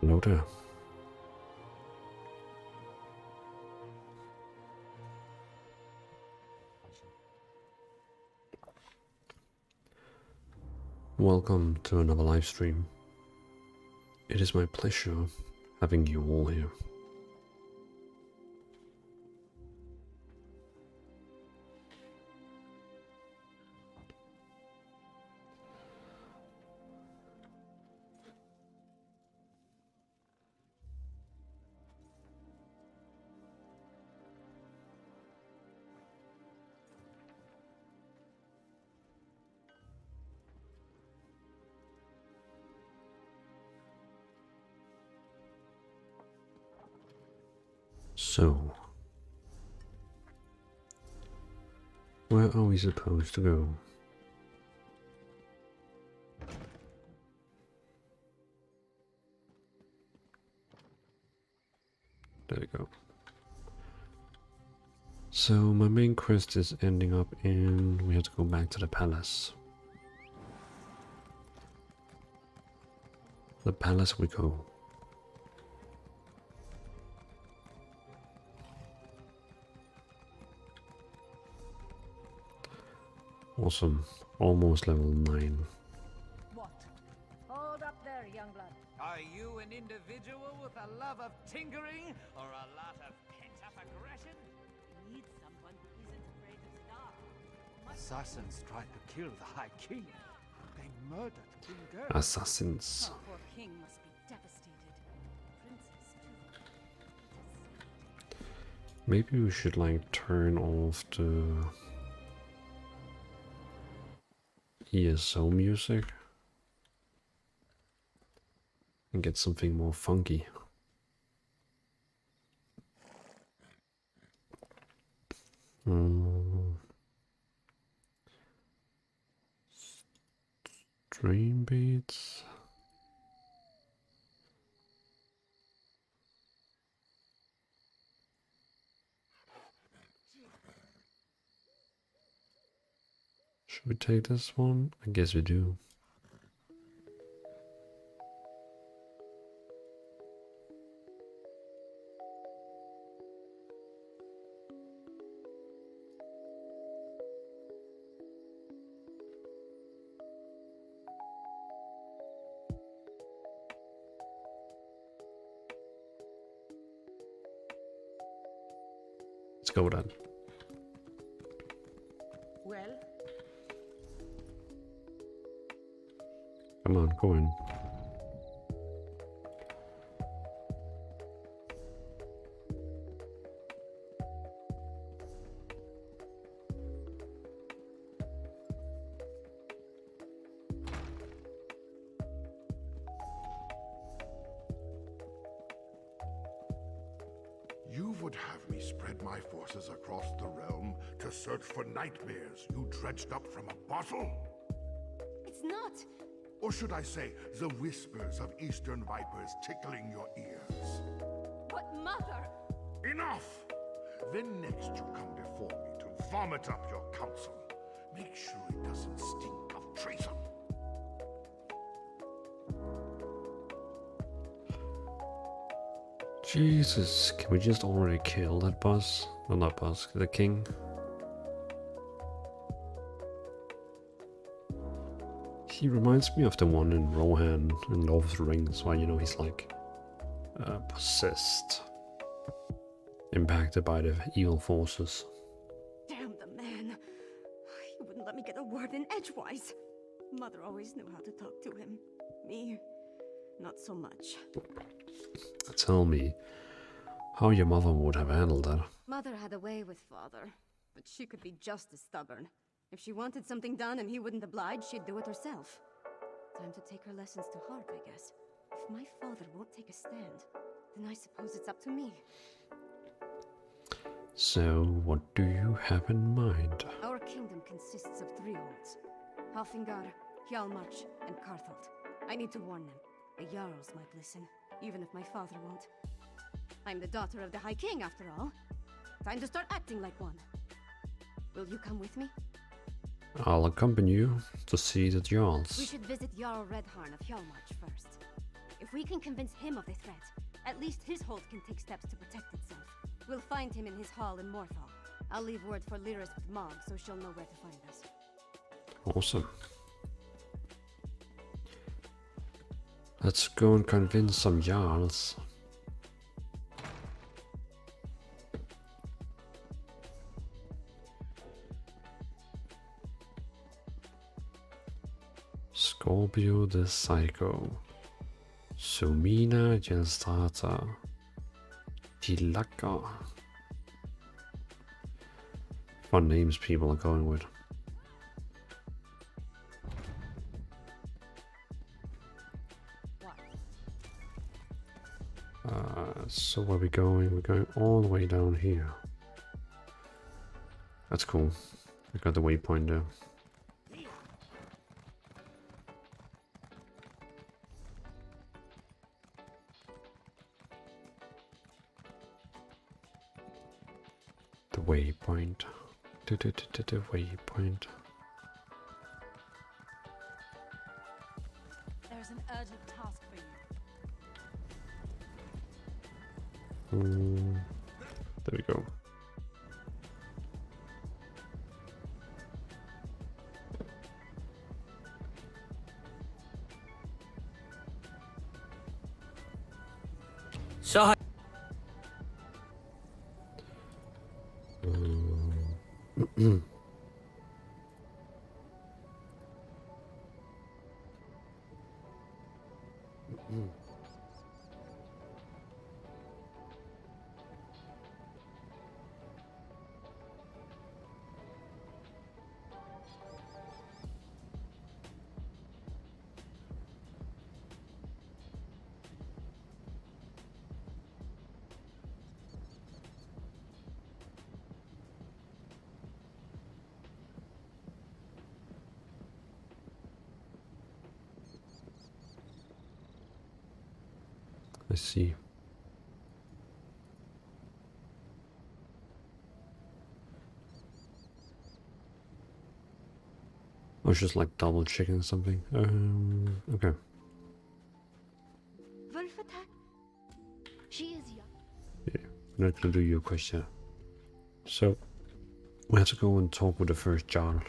Hello there. Welcome to another live stream. It is my pleasure having you all here. So, where are we supposed to go? There we go. So my main quest is ending up in... we have to go back to the palace. The palace we go. Awesome. Almost level 9. What? Hold up there, young blood. Are you an individual with a love of tinkering or a lot of pent-up aggression? Need someone who isn't afraid to die. Assassins tried to kill the High King. They murdered King Geralt. Assassins. Our poor king must be devastated. Princess too. Maybe we should like turn off the ESO music and get something more funky. Stream beats. Should we take this one? I guess we do. Let's go then. Well, Come on, go in. You would have me spread my forces across the realm to search for nightmares you dredged up from a bottle? It's not. Or should I say, the whispers of eastern vipers tickling your ears? But mother! Enough! Then next you come before me to vomit up your counsel. Make sure it doesn't stink of treason. Jesus, can we just already kill that boss? Well, not boss, the king. He reminds me of the one in Rohan in Lord of the Rings, where, you know, he's like possessed, impacted by the evil forces. Damn the man. He wouldn't let me get a word in edgewise. Mother always knew how to talk to him. Me, not so much. Tell me how your mother would have handled that. Mother had a way with father, but she could be just as stubborn. If she wanted something done and he wouldn't oblige, she'd do it herself. Time to take her lessons to heart, I guess. If my father won't take a stand, then I suppose it's up to me. So, what do you have in mind? Our kingdom consists of 3 holds. Halfingar, Hjalmarch, and Karthald. I need to warn them. The Jarls might listen, even if my father won't. I'm the daughter of the High King, after all. Time to start acting like one. Will you come with me? I'll accompany you to see the We Jarls. should visit Jarl Redharn of Hjalmarch first. If we can convince him of the threat, at least his hold can take steps to protect itself. We'll find him in his hall in Morthal. I'll leave word for Lyris with Mog, so she'll know where to find us. Awesome. Let's go and convince some Jarls. Scorpio the Psycho. Sumina Gelstrata. Tilaka. Fun names people are going with. So where are we going? We're going all the way down here. That's cool. I got the waypoint there. The waypoint. The waypoint. There's an urgent task for you. There we go. So I see. I was just like double checking something. Okay. Wolfata? She is young. Yeah, I'm not gonna do your question. So, we have to go and talk with the first Jarl.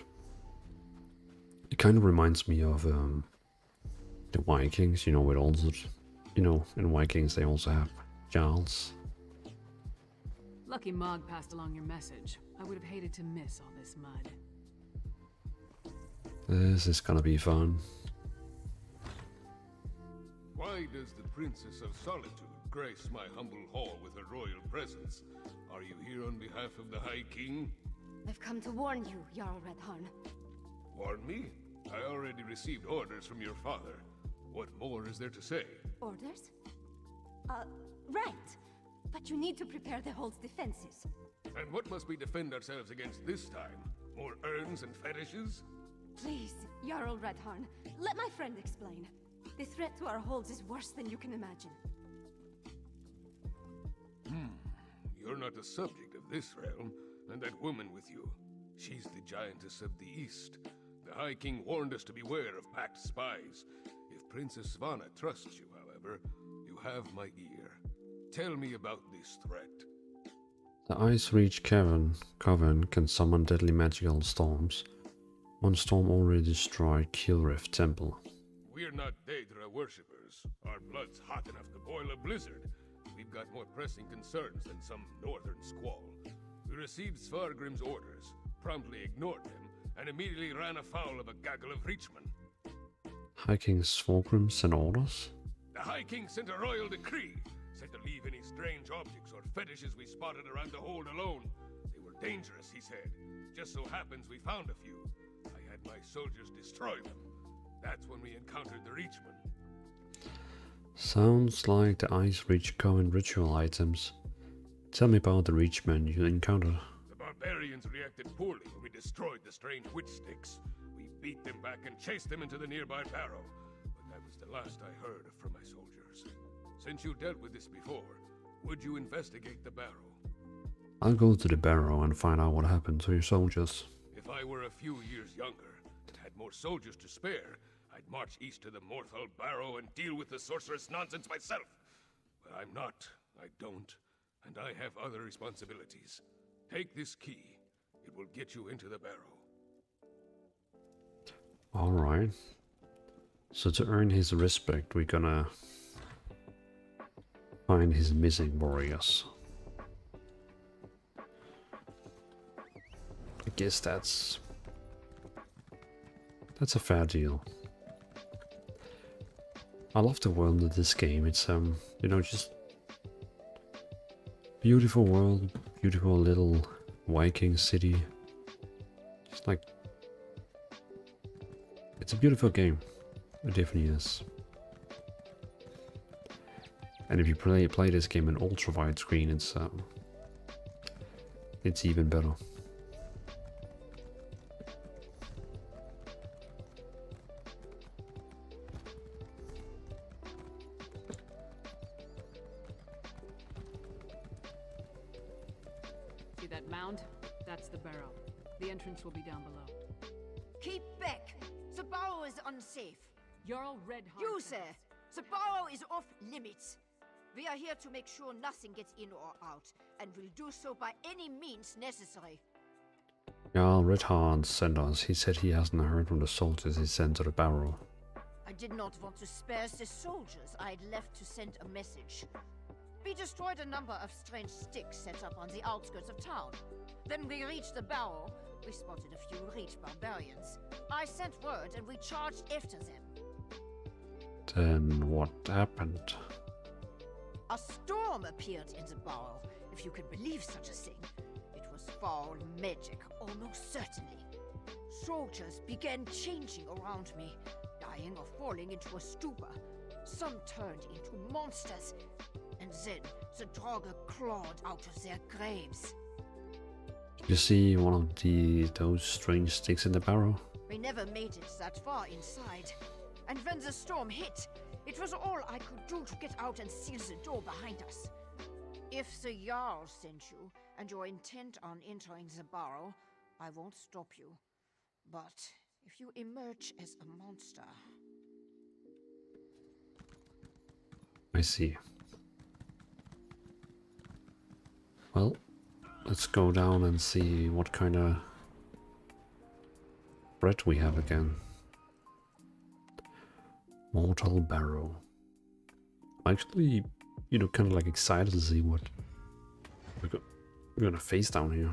It kind of reminds me of the Vikings, you know, with all the, you know, in Vikings they also have Jarls. Lucky Mog passed along your message. I would have hated to miss all this mud. This is gonna be fun. Why does the Princess of Solitude grace my humble hall with her royal presence? Are you here on behalf of the High King? I've come to warn you, Jarl Redharn. Warn me? I already received orders from your father. What more is there to say? Orders? Right. But you need to prepare the hold's defenses. And what must we defend ourselves against this time? More urns and fetishes? Please, Jarl Redharn, let my friend explain. The threat to our holds is worse than you can imagine. You're not a subject of this realm, and that woman with you. She's the giantess of the East. The High King warned us to beware of packed spies. If Princess Svanna trusts you, however, you have my ear. Tell me about this threat. The Ice Reach Coven can summon deadly magical storms. One storm already destroyed Kilrift Temple. We're not Daedra worshippers. Our blood's hot enough to boil a blizzard. We've got more pressing concerns than some northern squall. We received Svargrim's orders, promptly ignored them, and immediately ran afoul of a gaggle of reachmen. High King Svorgrim sent orders? The High King sent a royal decree, said to leave any strange objects or fetishes we spotted around the hold alone. They were dangerous, he said. Just so happens we found a few. I had my soldiers destroy them. That's when we encountered the reachmen. Sounds like the Ice Reach Coven ritual items. Tell me about the reachmen you encountered. The barbarians reacted poorly when we destroyed the strange witch sticks. We beat them back and chased them into the nearby barrow. But that was the last I heard from my soldiers. Since you dealt with this before, would you investigate the barrow? I'll go to the barrow and find out what happened to your soldiers. If I were a few years younger and had more soldiers to spare, I'd march east to the Morthal Barrow and deal with the sorceress nonsense myself. But I'm not. I don't. And I have other responsibilities. Take this key. It will get you into the barrow. Alright. So to earn his respect, we're gonna find his missing warriors. I guess that's a fair deal. I love the world of this game. It's you know, just beautiful world, beautiful little Viking city. Just like, it's a beautiful game. It definitely is. And if you play this game in ultra widescreen, it's even better. See that mound? That's the barrow. The entrance will be down below. Keep back! The barrow is unsafe. Jarl Redheart. You, sir! The barrow is off limits. We are here to make sure nothing gets in or out, and will do so by any means necessary. Jarl Redheart sent us. He said he hasn't heard from the soldiers he sent to the barrow. I did not want to spare the soldiers I had left to send a message. We destroyed a number of strange sticks set up on the outskirts of town. Then we reached the barrow. We spotted a few reach barbarians. I sent word and we charged after them. Then what happened? A storm appeared in the barrow, if you can believe such a thing. It was foul magic, almost certainly. Soldiers began changing around me, dying or falling into a stupor. Some turned into monsters, and then the Draugr clawed out of their graves. You see one of those strange sticks in the barrow? We never made it that far inside. And when the storm hit, it was all I could do to get out and seal the door behind us. If the Jarl sent you, and you're intent on entering the barrow, I won't stop you. But if you emerge as a monster... I see. Well, let's go down and see what kind of bread we have again. Mortal Barrow. I'm actually, you know, kind of like excited to see what we're gonna face down here.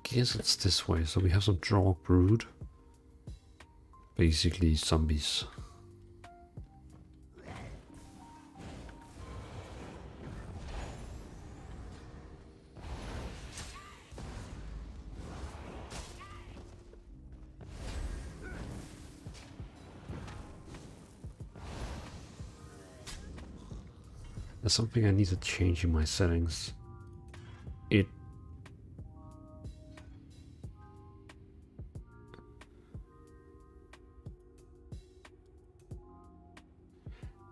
I guess it's this way. So we have some Draugr brood, basically zombies. There's something I need to change in my settings.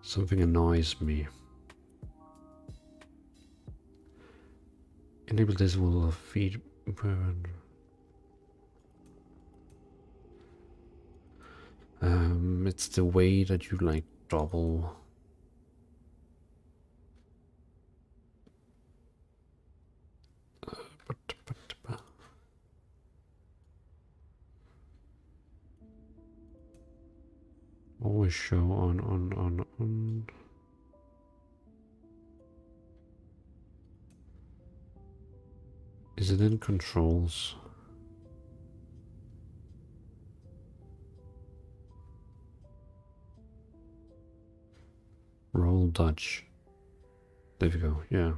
Something annoys me. Enable this will feed. It's the way that you like double. Always show on. Is it in controls? Roll dodge. There we go, yeah.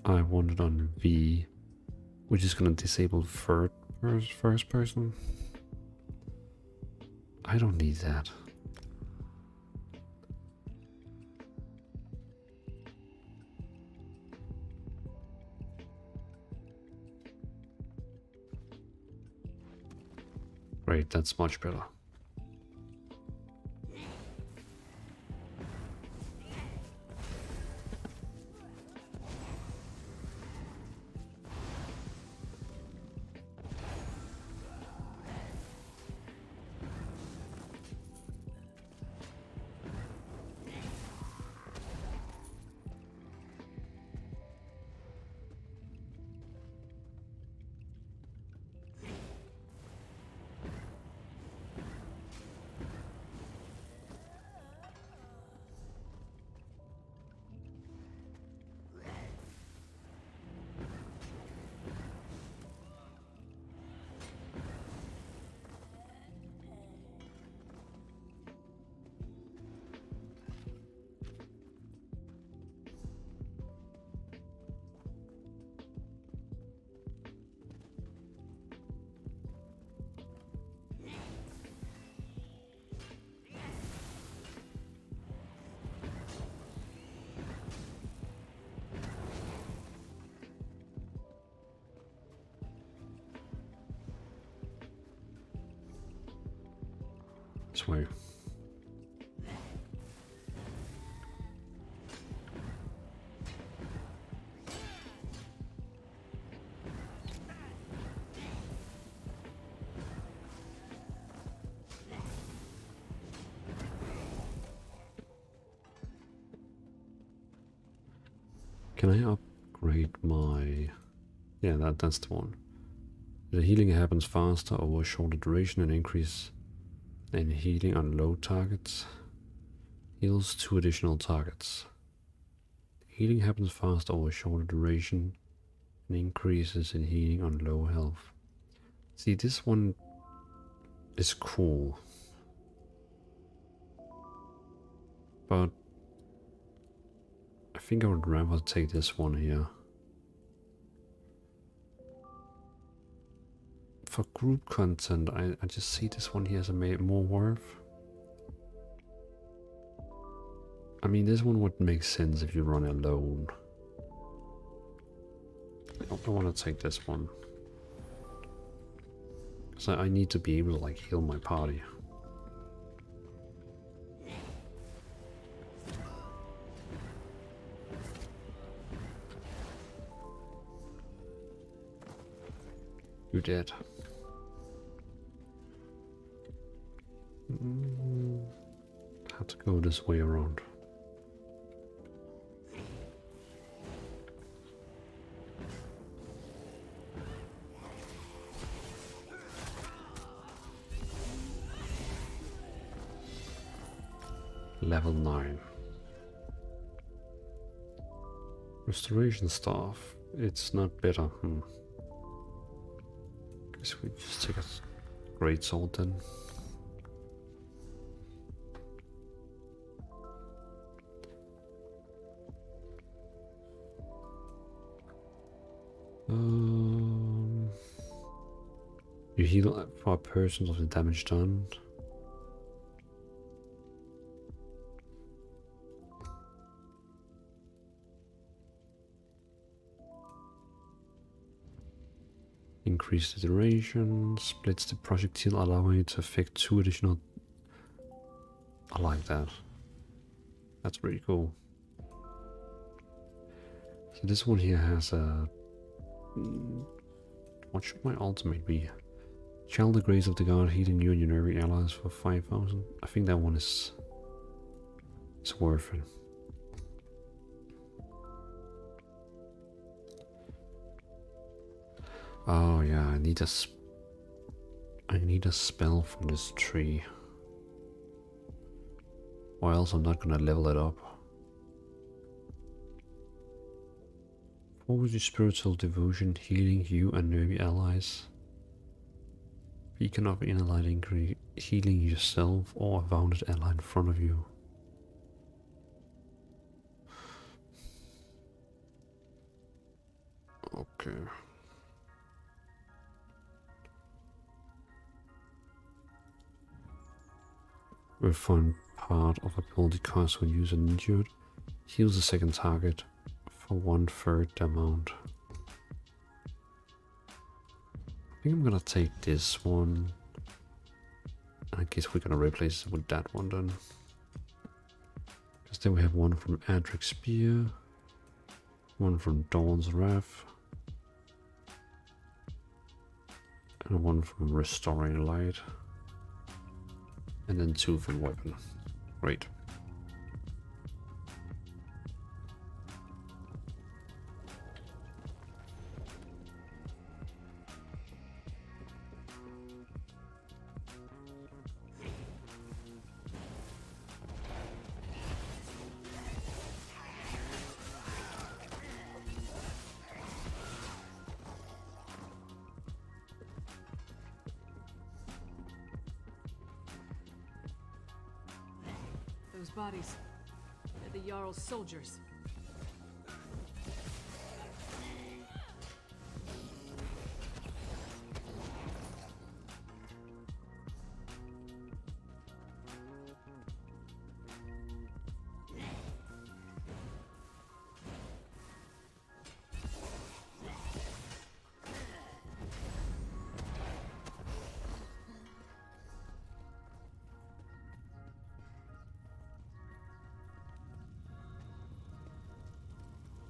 I want it on V, which is gonna disable first person. I don't need that. Great, that's much better. This way. Can I upgrade my... Yeah, that's the one. The healing happens faster over a shorter duration and increase in healing on low targets. Heals 2 additional targets. Healing happens faster over a shorter duration and increases in healing on low health. See, this one is cool. But I think I would rather take this one here. For group content, I just see this one here as a more worth. I mean, this one would make sense if you run alone. I want to take this one. Because I need to be able to like heal my party. You're dead. Have to go this way around. Level 9. Restoration staff. It's not better. Guess we just take a great sword then. You heal for a person of the damage done. Increase the duration, splits the projectile, allowing it to affect 2 additional. I like that. That's pretty cool. So this one here has a... What should my ultimate be? Channel the grace of the god, healing you and your nervy allies for 5,000. I think that one is worth it. Oh yeah, I need a spell from this tree. Or else I'm not gonna level it up. Forward your spiritual devotion, healing you and nervy allies. Beacon of inner light, healing yourself or a wounded ally in front of you. Okay. Refine part of ability cost when used and injured. Heals the second target for 1/3 the amount. I think I'm gonna take this one. I guess we're gonna replace it with that one then. Because then we have one from Adric's Spear, one from Dawn's Wrath, and one from Restoring Light, and then 2 from Weapon. Great. Those bodies. They're the Jarl's soldiers.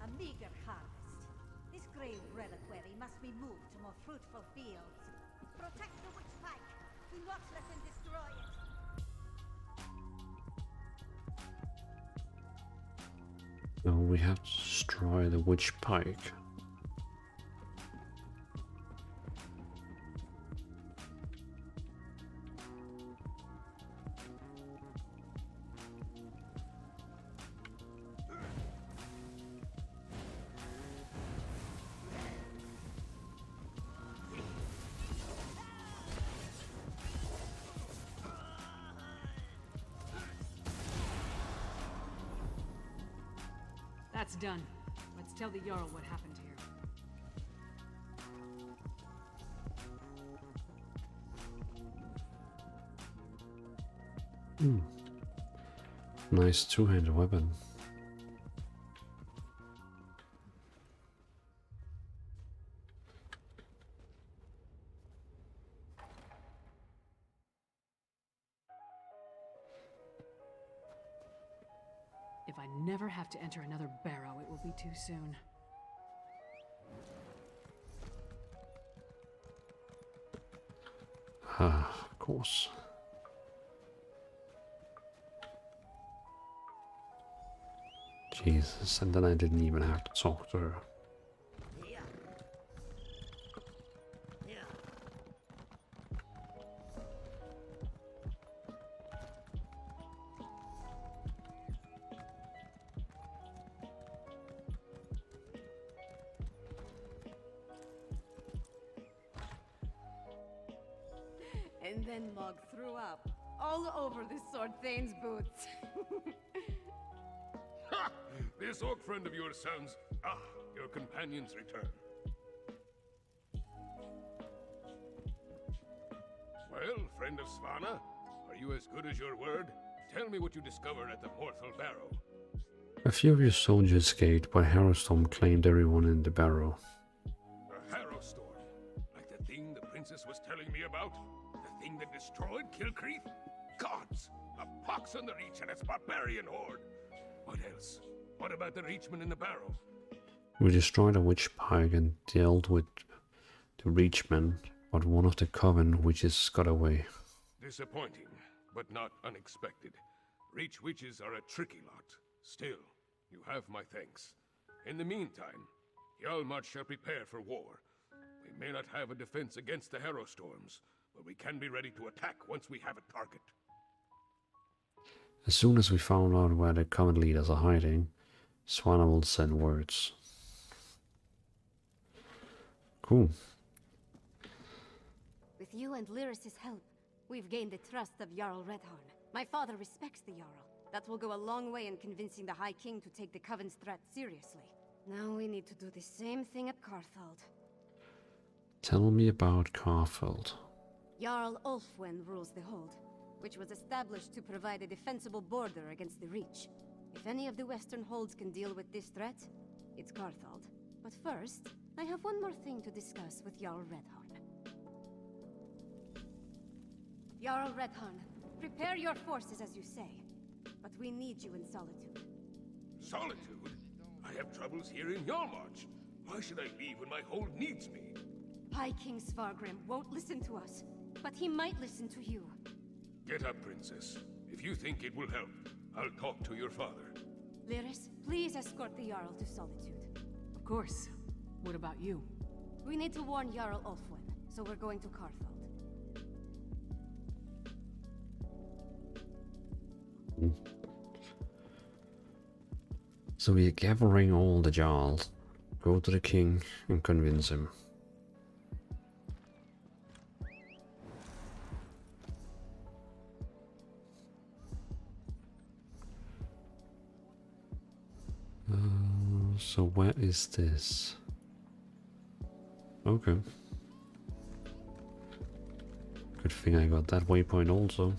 A meager harvest. This grave reliquary must be moved to more fruitful fields. Protect the witch pike. Do not let them destroy it. So we have to destroy the witch pike. That's done. Let's tell the Jarl what happened here. Nice two-handed weapon. If I never have to enter another barrow, it will be too soon. Ah, of course. Jesus, and then I didn't even have to talk to her. And then Mog threw up all over the Sword Thane's boots. Ha! This orc friend of yours sounds... Ah, your companion's return. Well, friend of Svanna, are you as good as your word? Tell me what you discovered at the Morthal Barrow. A few of your soldiers escaped, but Harrowstorm claimed everyone in the barrow. A harrow storm? Like the thing the princess was telling me about? The thing that destroyed Kilcreath? Gods! A pox on the Reach and its barbarian horde! What else? What about the Reachmen in the barrow? We destroyed a witch pike and dealt with the Reachmen, but one of the Coven witches got away. Disappointing, but not unexpected. Reach witches are a tricky lot. Still, you have my thanks. In the meantime, Hjalmar shall prepare for war. We may not have a defense against the harrow storms, but we can be ready to attack once we have a target. As soon as we found out where the Coven leaders are hiding, Swanna will send words. Cool. With you and Lyris's help, we've gained the trust of Jarl Redhorn. My father respects the Jarl. That will go a long way in convincing the High King to take the Coven's threat seriously. Now we need to do the same thing at Carthald. Tell me about Carfeld. Jarl Ulfwen rules the Hold, which was established to provide a defensible border against the Reach. If any of the Western Holds can deal with this threat, it's Carthald. But first, I have one more thing to discuss with Jarl Redhorn. Jarl Redharn, prepare your forces as you say. But we need you in Solitude. Solitude? I have troubles here in Yarmarch. Why should I leave when my hold needs me? High King Svargrim won't listen to us, but he might listen to you. Get up, Princess. If you think it will help, I'll talk to your father. Lyris, please escort the Jarl to Solitude. Of course. What about you? We need to warn Jarl Ulfwin, so we're going to Carthald. So we are gathering all the Jarls. Go to the king and convince him. So where is this? Okay. Good thing I got that waypoint also.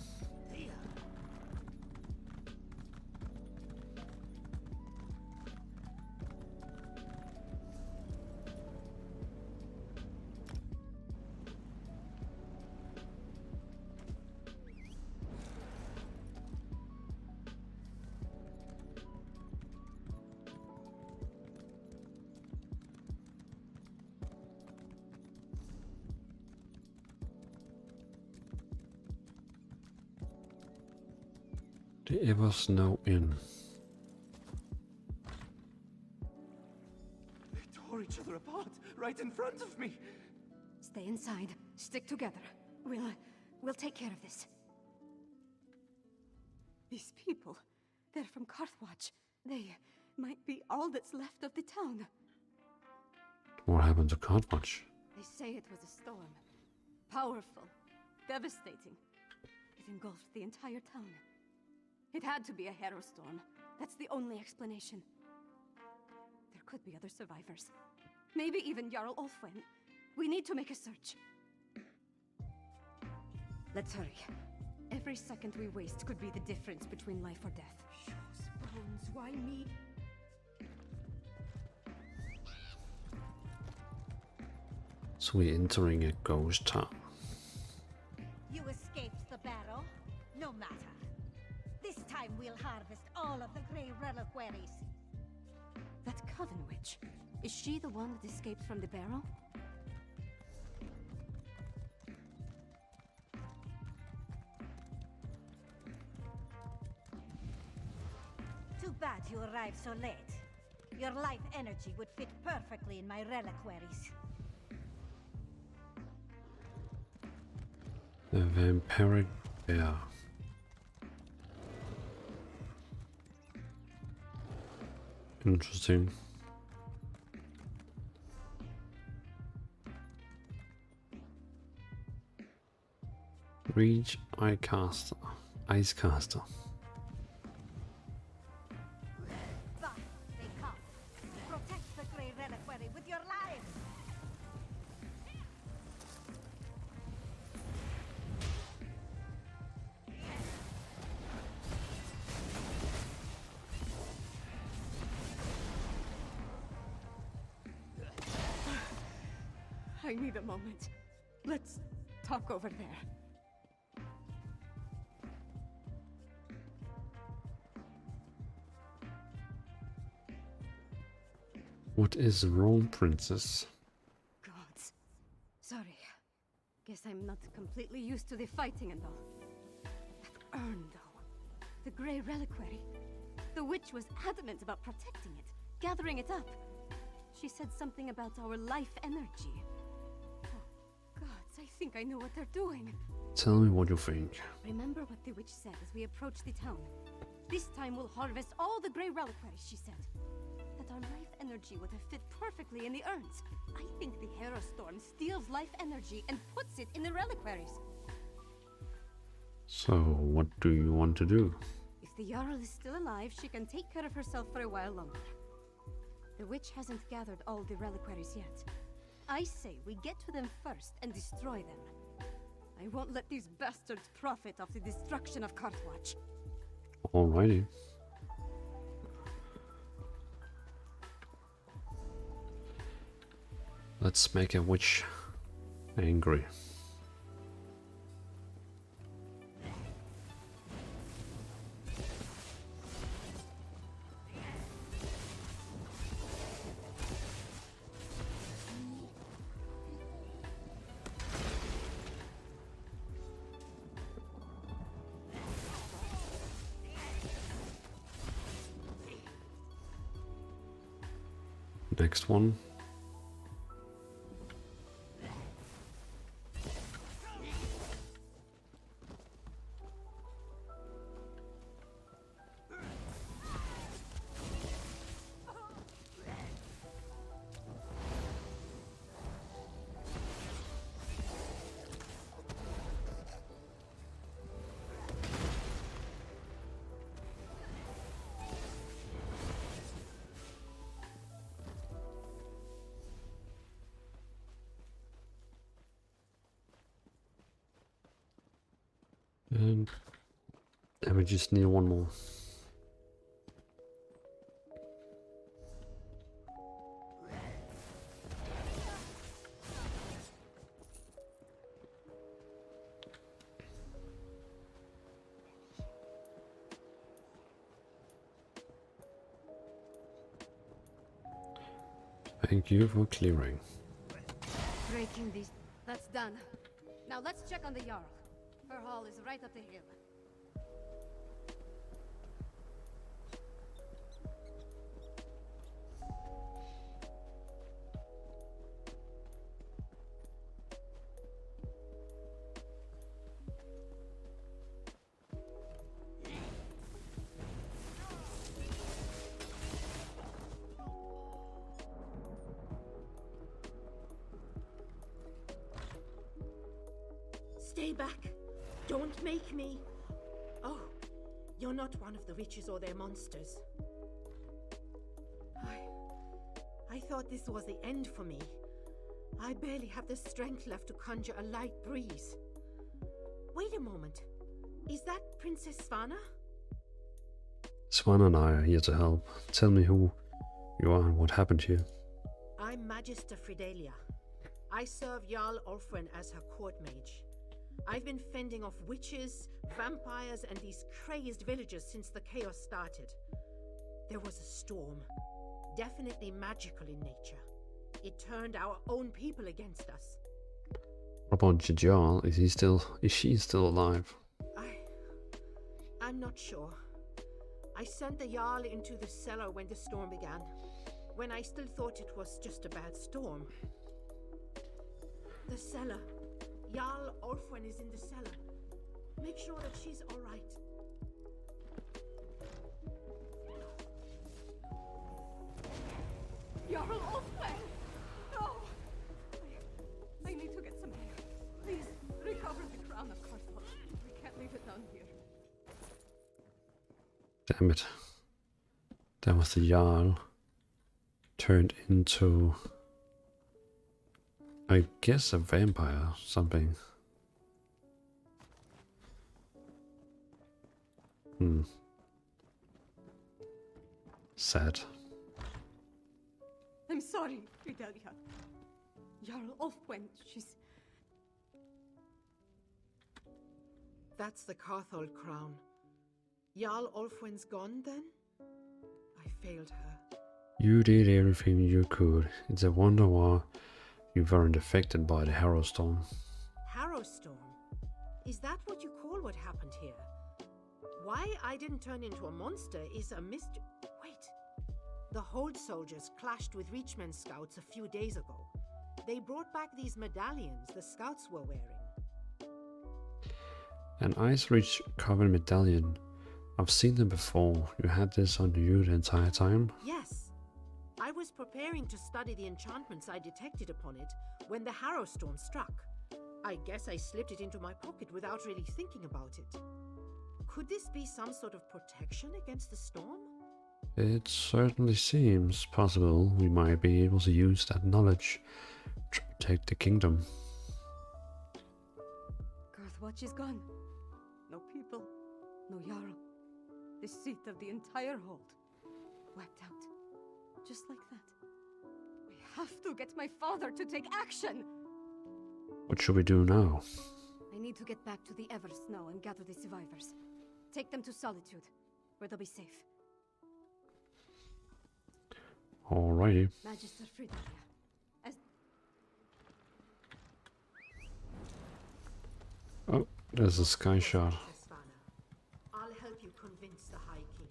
The Ever Snow Inn. They tore each other apart right in front of me. Stay inside. Stick together. We'll take care of this. These people, they're from Carthwatch. They might be all that's left of the town. What happened to Carthwatch? They say it was a storm. Powerful. Devastating. It engulfed the entire town. It had to be a hero storm. That's the only explanation. There could be other survivors. Maybe even Jarl Ulfwin. We need to make a search. Let's hurry. Every second we waste could be the difference between life or death. Shaw's bones, why me? So we're entering a ghost town. You escaped the barrow? No matter. This time we'll harvest all of the Grey Reliquaries. That Coven Witch. Is she the one that escaped from the barrow? Too bad you arrived so late. Your life energy would fit perfectly in my reliquaries. The vampiric bear. Interesting. Reach Ice Caster. But they come. Protect the Grey Reliquary with your lives! I need a moment. Let's talk over there. What is wrong, princess? Gods. Sorry. Guess I'm not completely used to the fighting and all. That urn, though. The Grey Reliquary. The witch was adamant about protecting it, gathering it up. She said something about our life energy. Oh, gods, I think I know what they're doing. Tell me what you think. Remember what the witch said as we approached the town. This time we'll harvest all the Grey Reliquaries, she said. That our life energy would have fit perfectly in the urns. I think the Hero Storm steals life energy and puts it in the reliquaries. So, what do you want to do? If the Jarl is still alive, she can take care of herself for a while longer. The witch hasn't gathered all the reliquaries yet. I say we get to them first and destroy them. I won't let these bastards profit off the destruction of Carthwatch. Alrighty. Let's make a witch angry. next one. And we just need one more. Thank you for clearing. Breaking these. That's done. Now let's check on the Jarl. Her hall is right up the hill. Stay back. Don't make me... Oh, you're not one of the witches or their monsters. I thought this was the end for me. I barely have the strength left to conjure a light breeze. Wait a moment. Is that Princess Svana? Swan and I are here to help. Tell me who you are and what happened to you. I'm Magister Fridelia. I serve Jarl Ulfwen as her court mage. I've been fending off witches, vampires, and these crazed villagers since the chaos started. There was a storm, definitely magical in nature. It turned our own people against us. What about Jarl? Is she still alive? I'm not sure. I sent the Jarl into the cellar when the storm began, when I still thought it was just a bad storm. The cellar. Jarl Ulfwen is in the cellar. Make sure that she's all right. Jarl Ulfwen! No! I need to get some air. Please, recover the crown of Karthal. We can't leave it down here. Damn it. That was the Jarl. Turned into... I guess a vampire, something. Sad. I'm sorry, Fidelia. Jarl Ulfwen, she's... That's the Karthal crown. Jarl Ulfwen's gone then? I failed her. You did everything you could. It's a wonder why you weren't affected by the Harrow Storm. Harrow Storm? Is that what you call what happened here? Why I didn't turn into a monster is a mystery. Wait. The Hold soldiers clashed with Reachman scouts a few days ago. They brought back these medallions the scouts were wearing. An Ice Reach Coven medallion. I've seen them before. You had this on you the entire time? Yes. I was preparing to study the enchantments I detected upon it when the Harrow Storm struck. I guess I slipped it into my pocket without really thinking about it. Could this be some sort of protection against the storm? It certainly seems possible we might be able to use that knowledge to protect the kingdom. Garthwatch is gone. No people, no Jarl. The seat of the entire hold. Wiped out. Just like that. I have to get my father to take action! What should we do now? I need to get back to the Eversnow and gather the survivors. Take them to Solitude, where they'll be safe. Alrighty. Magister Fridelia. Oh, there's a sky shot. I'll help you convince the High King.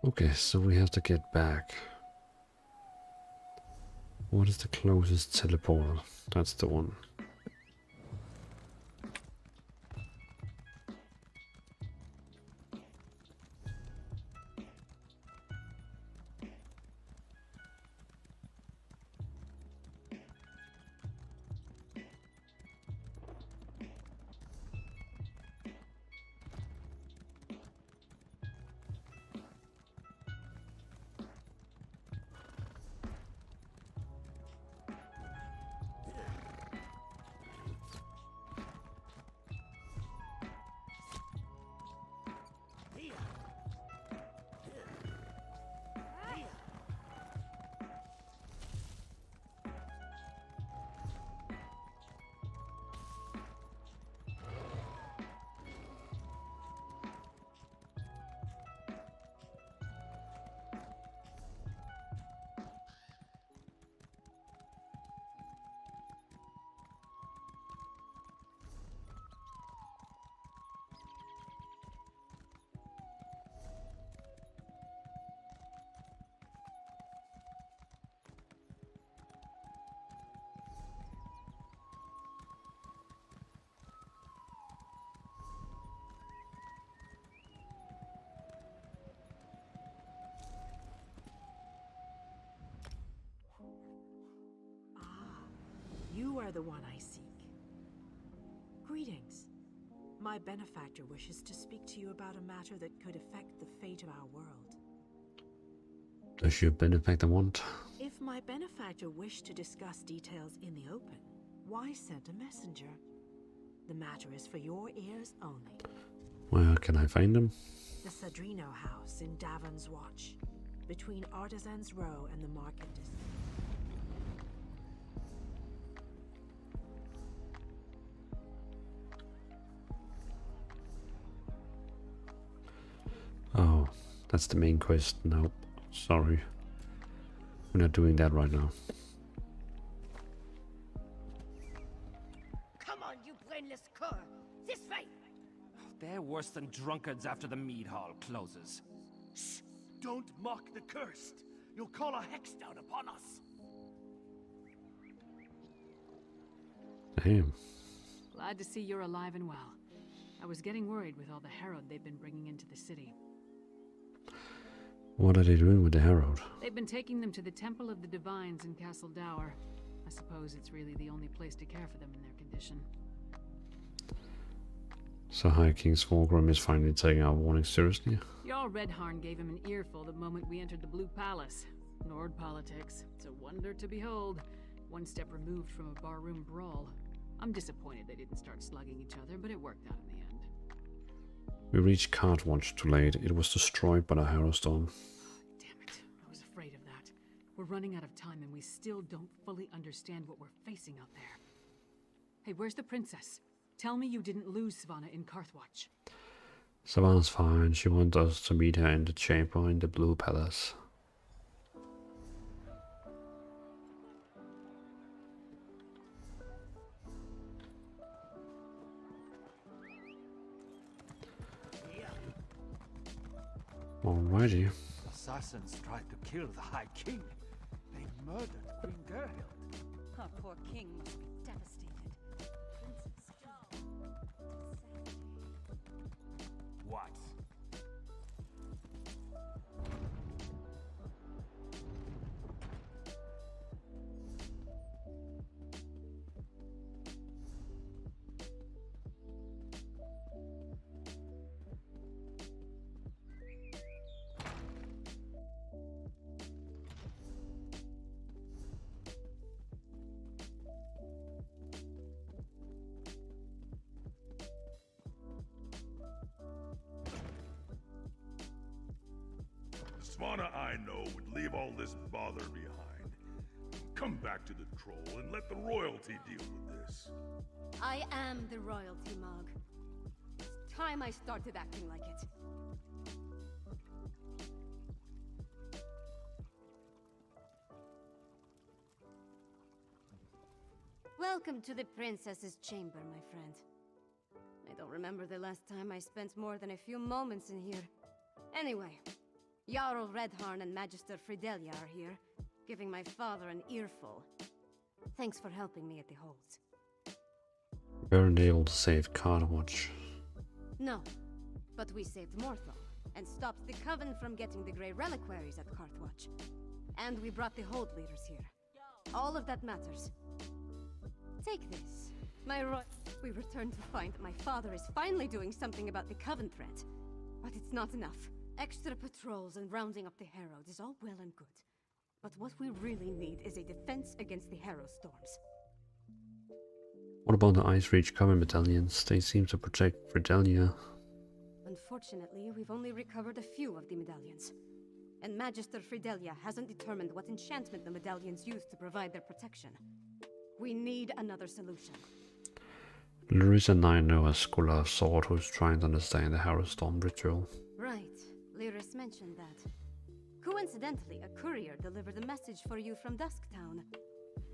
Okay, so we have to get back. What is the closest teleporter? That's the one. You are the one I seek. Greetings. My benefactor wishes to speak to you about a matter that could affect the fate of our world. Does your benefactor want? If my benefactor wished to discuss details in the open, why send a messenger? The matter is for your ears only. Where can I find them? The Sadrino house in Davon's Watch, between Artisans Row and the Market District. Oh, that's the main quest. Nope, sorry. We're not doing that right now. Come on, you brainless cur! This way! They're worse than drunkards after the mead hall closes. Shh! Don't mock the cursed. You'll call a hex down upon us. Damn. Glad to see you're alive and well. I was getting worried with all the Herod they've been bringing into the city. What are they doing with the Herald? They've been taking them to the Temple of the Divines in Castle Dower. I suppose it's really the only place to care for them in their condition. So High King Svorgrim is finally taking our warning seriously? Jarl Redharn gave him an earful the moment we entered the Blue Palace. Nord politics. It's a wonder to behold. One step removed from a barroom brawl. I'm disappointed they didn't start slugging each other, but it worked out in the end. We reached Cartwatch too late. It was destroyed by the Harrowstorm. Damn it. I was afraid of that. We're running out of time and we still don't fully understand what we're facing out there. Hey, where's the princess? Tell me you didn't lose Savannah in Carthwatch. Savannah's fine. She wants us to meet her in the chamber in the Blue Palace. Alrighty. Assassins tried to kill the High King. They murdered Queen Gerhild. Our poor king must be devastated. What? Svanna, I know, would leave all this bother behind. Come back to the troll and let the royalty deal with this. I am the royalty, Mog. It's time I started acting like it. Welcome to the princess's chamber, my friend. I don't remember the last time I spent more than a few moments in here. Anyway, Jarl Redharn and Magister Fridelia are here, giving my father an earful. Thanks for helping me at the holds. Weren't able to save Cartwatch. No, but we saved Morthal, and stopped the Coven from getting the Grey Reliquaries at Cartwatch. And we brought the Hold leaders here. All of that matters. Take this. We return to find that my father is finally doing something about the Coven threat. But it's not enough. Extra patrols and rounding up the Herald is all well and good. But what we really need is a defense against the Harrow Storms. What about the Ice Reach Coven battalions? They seem to protect Fridelia. Unfortunately, we've only recovered a few of the medallions. And Magister Fridelia hasn't determined what enchantment the medallions use to provide their protection. We need another solution. Larissa and I know a scholar of sword who's trying to understand the Harrow Storm ritual. Right, Lyris mentioned that. Coincidentally, a courier delivered a message for you from Dusktown.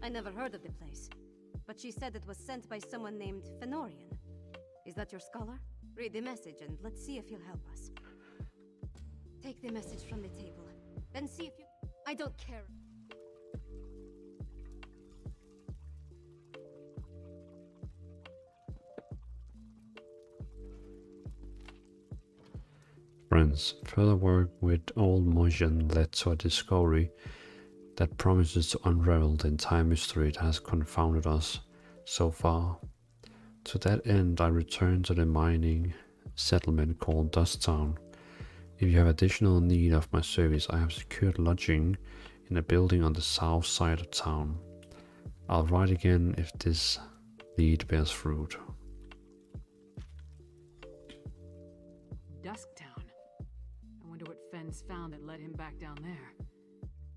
I never heard of the place, but she said it was sent by someone named Fenorian. Is that your scholar? Read the message and let's see if he'll help us. Take the message from the table, then see if you... I don't care. Friends, further work with Old Mojang led to a discovery that promises to unravel the entire mystery that has confounded us so far. To that end, I returned to the mining settlement called Dusttown. If you have additional need of my service, I have secured lodging in a building on the south side of town. I'll write again if this lead bears fruit. Dusktown. I wonder what Fenn's found that led him back down there.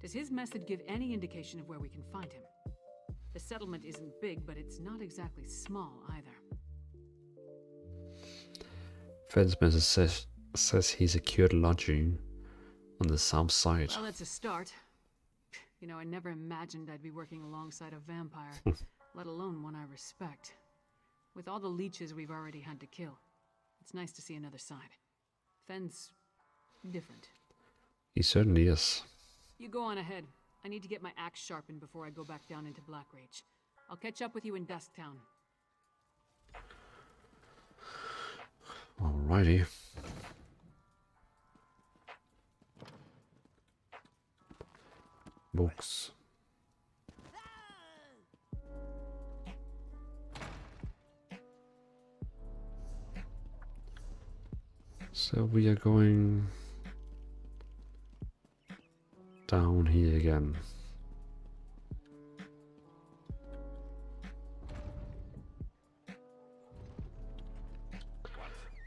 Does his message give any indication of where we can find him? The settlement isn't big, but it's not exactly small either. Fenn's message says he secured lodging on the south side. Well, that's a start. You know, I never imagined I'd be working alongside a vampire, let alone one I respect. With all the leeches we've already had to kill, it's nice to see another side. Fenn's different. He certainly is. You go on ahead. I need to get my axe sharpened before I go back down into Blackrage. I'll catch up with you in Dusktown. Alrighty. Books. So we are going down here again.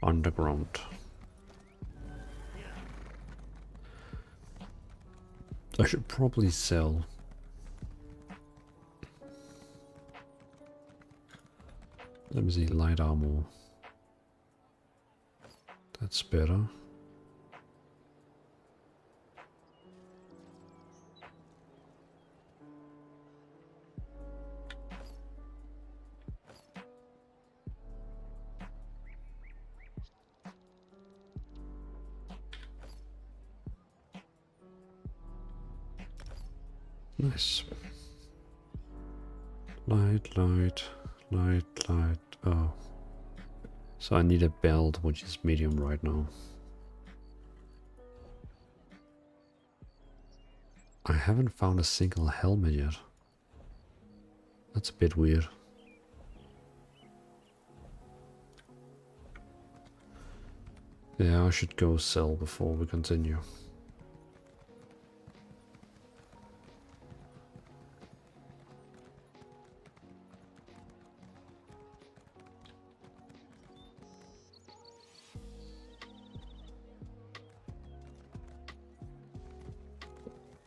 Underground. I should probably sell. Let me see, light armor. That's better. Nice. Light, light, light, light. Oh. So I need a belt, which is medium right now. I haven't found a single helmet yet. That's a bit weird. Yeah, I should go sell before we continue.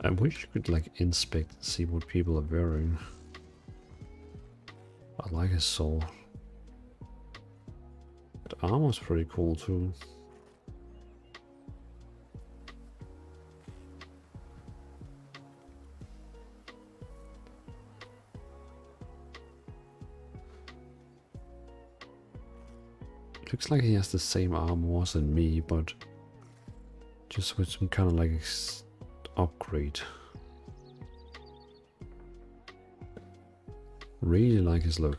I wish you could like inspect and see what people are wearing. I like his sword. The armor's pretty cool too. Looks like he has the same armor as me, but Just with some kind of like upgrade. Really like his look.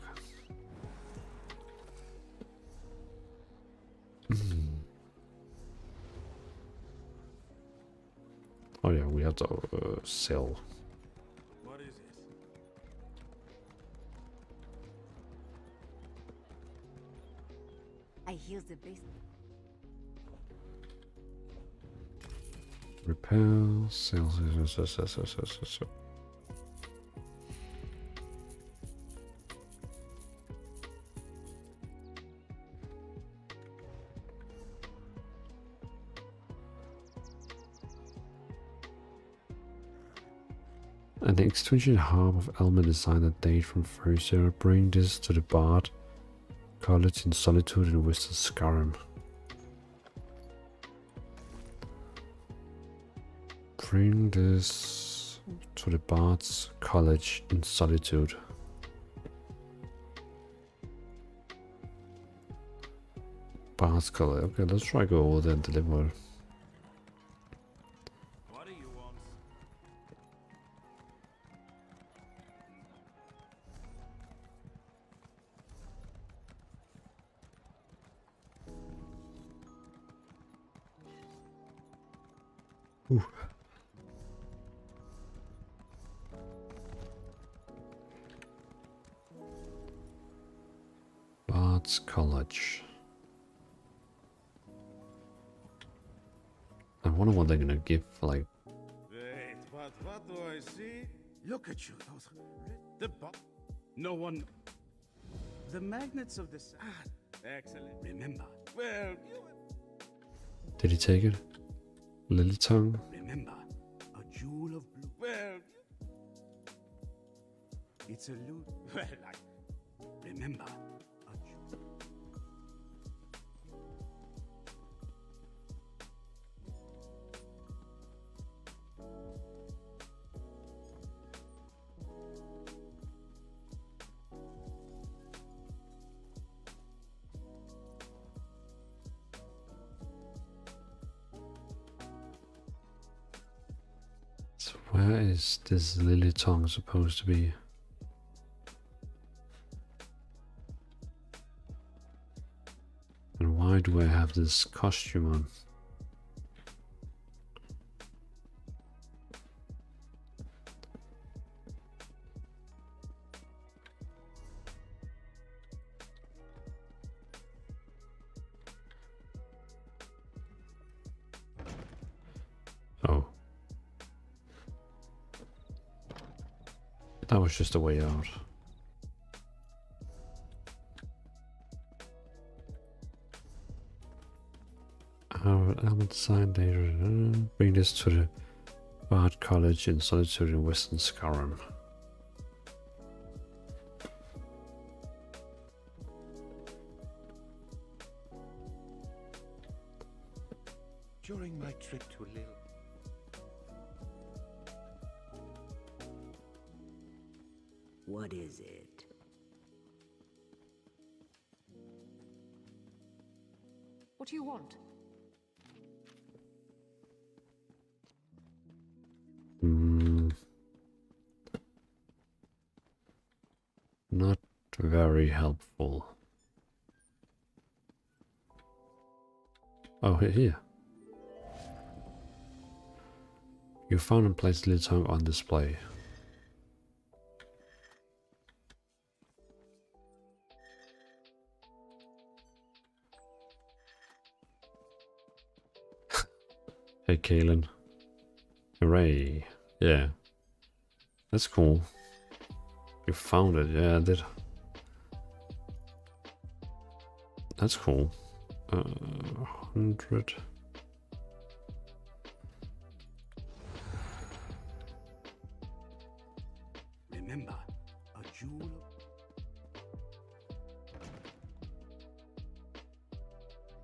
Oh yeah, we have to sell. What is it? I hear the base. Repair, sell. An extrinsic harp of element design that date from first era. Bring this to the Bard College in Solitude in Western Skyrim. Bring this to the Bard's College in Solitude. Bard's College. Okay, let's try go over there and deliver. What do you want? Ooh. Bard's College. I wonder what they're gonna give for like. Wait, what do I see? Look at you, those. No one. The magnets of the sun. Excellent. Remember. Well, Did he take it? Lily tongue. remember, a jewel of blue. Well, it's a loot. Well, remember, a jewel. So where is this lily tongue supposed to be? And why do I have this costume on? Oh. That was just a way out. Our element design data. Bring this to the Bard College in Solitude in Western Skyrim. During my trip to Lille. What is it? What do you want? Not very helpful. Oh, here. You found and placed Lily Tongue on display. Hey, Kaelin. Hooray. Yeah. That's cool. You found it. Yeah, I did. That's cool. 100. Remember, a jewel.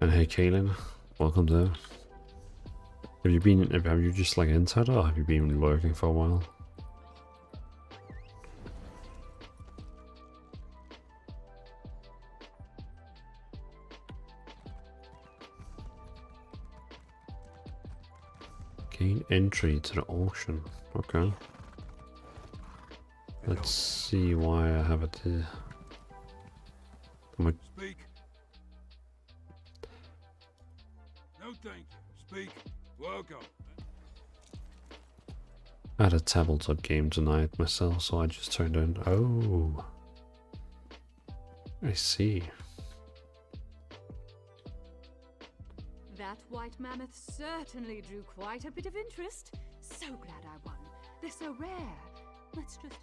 And hey, Kaelin. Welcome there. Have you just like entered, or have you been lurking for a while? Gain entry to the auction. Okay. Let's see why I have it here. Speak. No thank you. Speak. Welcome. I had a tabletop game tonight myself, so I just turned in. Oh, I see. That white mammoth certainly drew quite a bit of interest. So glad I won. They're so rare. Let's just...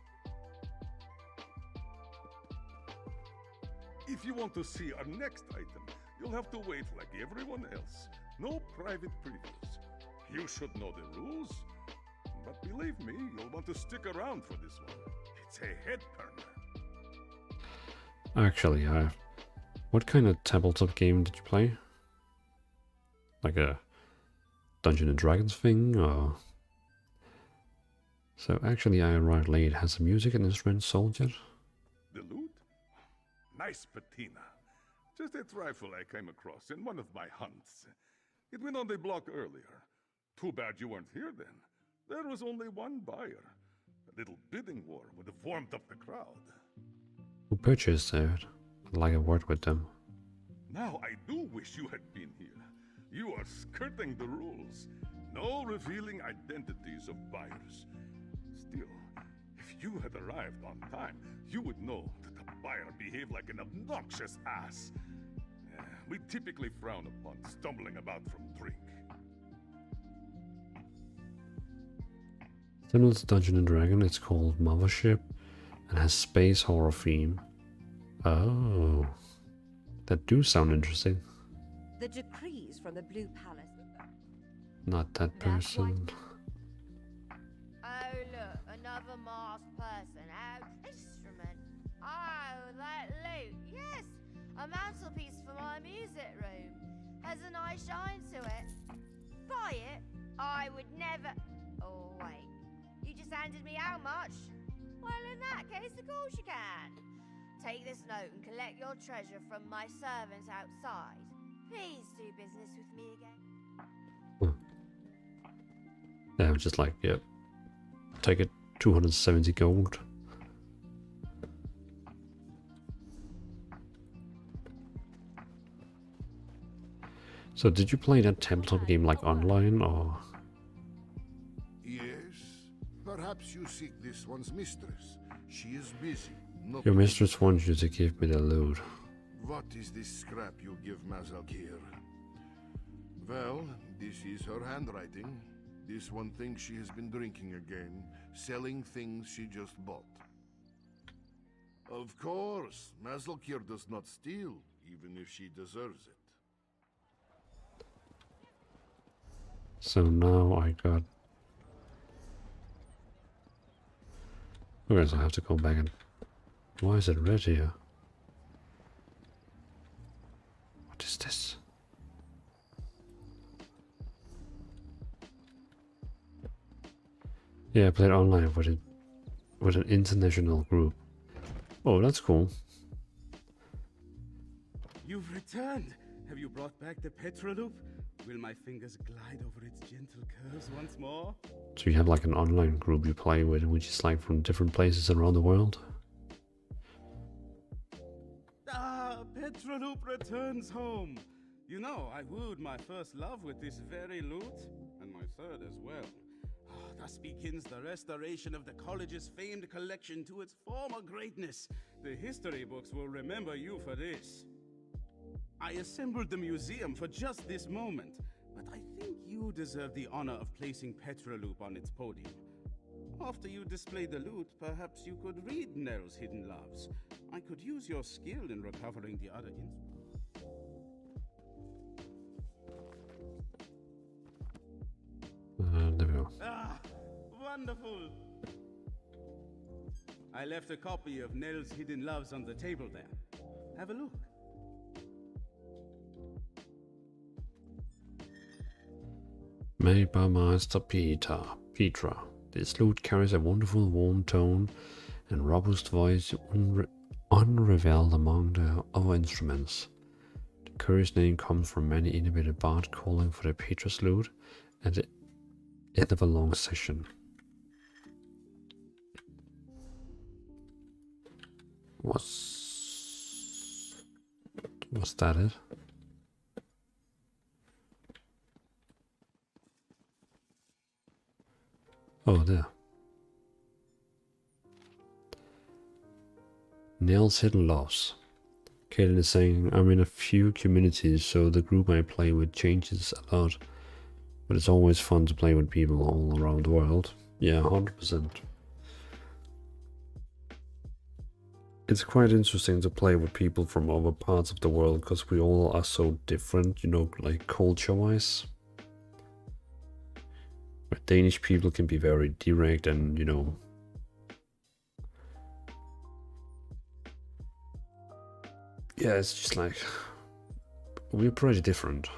If you want to see our next item, you'll have to wait like everyone else. No private previews. You should know the rules. But believe me, you'll want to stick around for this one. It's a head turner. Actually, what kind of tabletop game did you play? Like a Dungeons and Dragons thing, or? So actually, I arrived late. Has the music and instruments sold yet? The loot? Nice patina. Just that rifle I came across in one of my hunts. It went on the block earlier. Too bad you weren't here then. There was only one buyer. A little bidding war would have warmed up the crowd. Who purchased it? I'd like a word with them. Now I do wish you had been here. You are skirting the rules. No revealing identities of buyers. Still, if you had arrived on time, you would know that the buyer behaved like an obnoxious ass. We typically frown upon stumbling about from drink. Similar to Dungeon and Dragon, it's called Mothership and has space horror theme. Oh, that do sound interesting. The decrees from the Blue Palace. Not that person. Oh look, another masked person out instrument. Oh, that loot. Yes, a mantelpiece for my music room. Has a nice shine to it. Buy it? I would never... Oh, wait. You just handed me how much? Well, in that case, of course you can. Take this note and collect your treasure from my servants outside. Please do business with me again. Yeah, I'm just like, yep. Take it, 270 gold. So did you play that tabletop game like online, or? Yes. Perhaps you seek this one's mistress. She is busy. Your mistress wants you to give me the loot. What is this scrap you give Mazalkir? Well, this is her handwriting. This one thinks she has been drinking again, selling things she just bought. Of course, Mazalkir does not steal, even if she deserves it. So now I got... Okay, so I have to go back and... Why is it red here? What is this? Yeah, I played online with an international group. Oh, that's cool. You've returned! Have you brought back the Petroloop? Will my fingers glide over its gentle curves once more? So you have like an online group you play with, which is like from different places around the world? Ah, Petroloop returns home! You know, I wooed my first love with this very loot, and my third as well. Thus begins the restoration of the college's famed collection to its former greatness. The history books will remember you for this. I assembled the museum for just this moment, but I think you deserve the honor of placing Petroloop on its podium. After you display the loot, perhaps you could read Nell's hidden loves. I could use your skill in recovering the other There we go. Ah, wonderful! I left a copy of Nell's hidden loves on the table there. Have a look. Made by Master Petra. This lute carries a wonderful warm tone and robust voice unrivaled among the other instruments. The curious name comes from many innovative bards calling for the Petra's lute, and End of a long session. Was that it? Oh, there. Nell's Hidden Loves. Caitlin is saying, I'm in a few communities, so the group I play with changes a lot. But it's always fun to play with people all around the world. Yeah, 100%. It's quite interesting to play with people from other parts of the world, because we all are so different, you know, like culture-wise. Where Danish people can be very direct and, you know, yeah, it's just like, we're pretty different.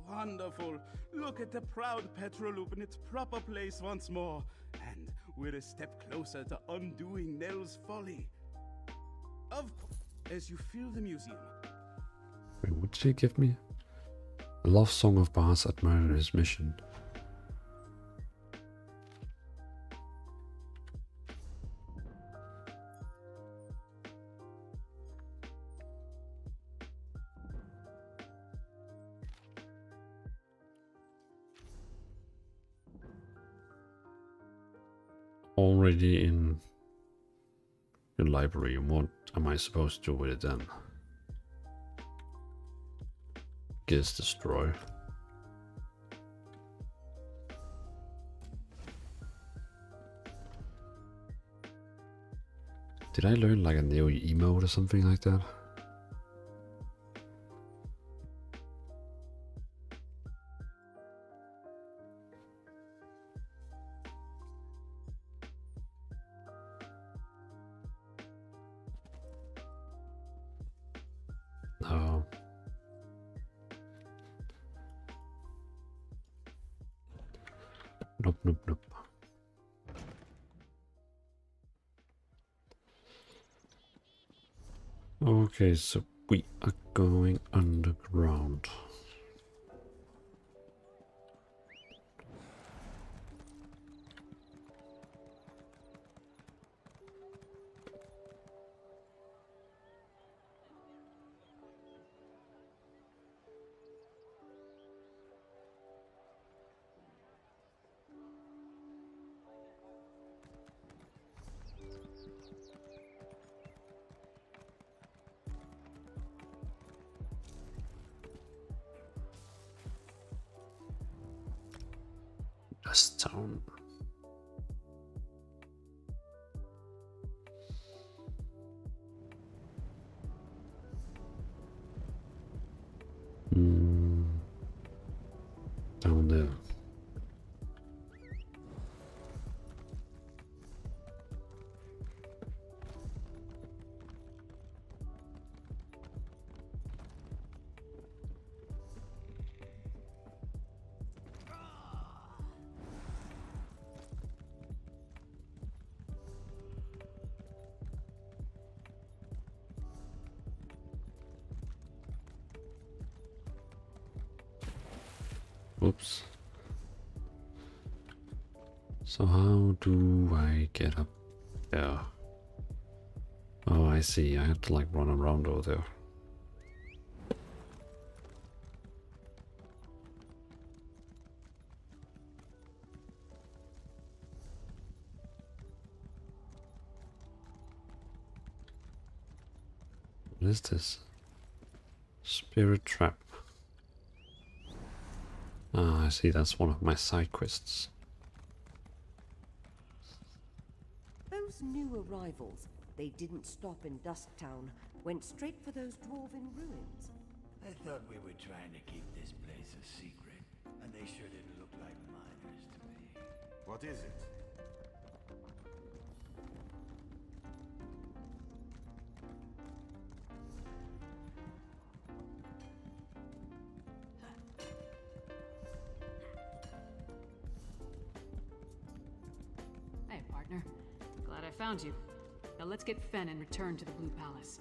Wonderful. Look at the proud Petroloop in its proper place once more. And we're a step closer to undoing Nell's folly. Of course, as you fill the museum. Wait, what did she give me? A love song of Bars admired his mission. Already in your library, what am I supposed to do with it then? Guess destroy. Did I learn like a new emote or something like that? No. Nope, nope, nope. Okay, so we are going underground. Dust Town. Down there. Oops. So how do I get up there? Oh, I see. I have to like run around over there. What is this? Spirit Trap. Ah, I see, that's one of my side quests. Those new arrivals, they didn't stop in Dusktown, went straight for those dwarven ruins. I thought we were trying to keep this place a secret, and they sure didn't look like miners to me. What is it? Hey, partner. Glad I found you. Now let's get Fen and return to the Blue Palace.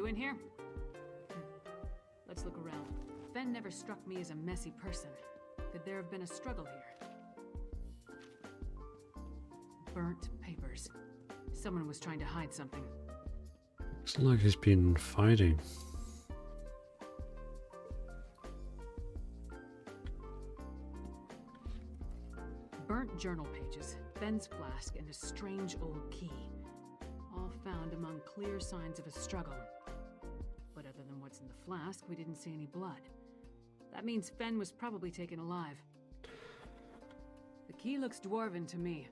You in here? Let's look around. Fen never struck me as a messy person. Could there have been a struggle here? Burnt papers. Someone was trying to hide something. Looks like he's been fighting. Burnt journal pages, Fen's flask, and a strange old key. All found among clear signs of a struggle. But other than what's in the flask, we didn't see any blood. That means Fen was probably taken alive. The key looks dwarven to me,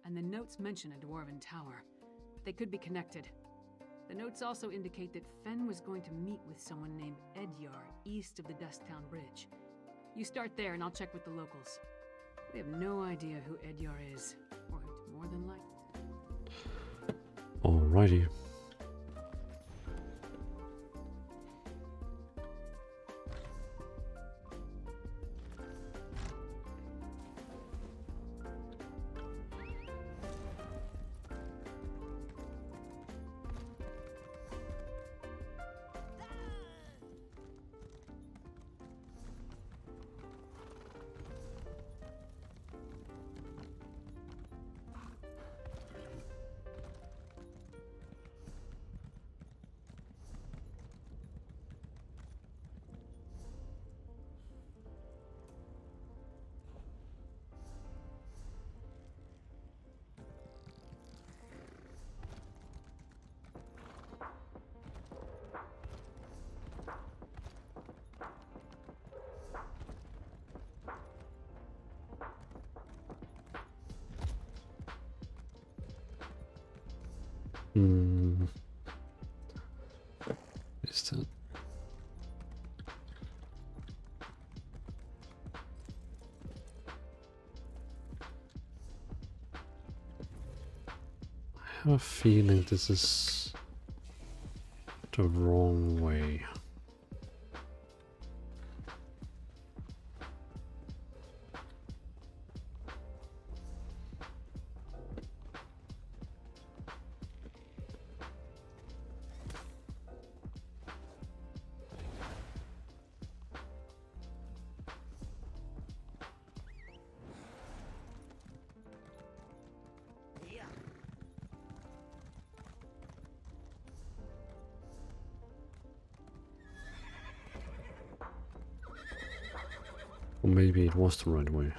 and the notes mention a dwarven tower. They could be connected. The notes also indicate that Fen was going to meet with someone named Edyar east of the Dusttown Bridge. You start there and I'll check with the locals. We have no idea who Edyar is, or who's more than likely. Alrighty. Is that... I have a feeling this is the wrong way. Or maybe it was the right way.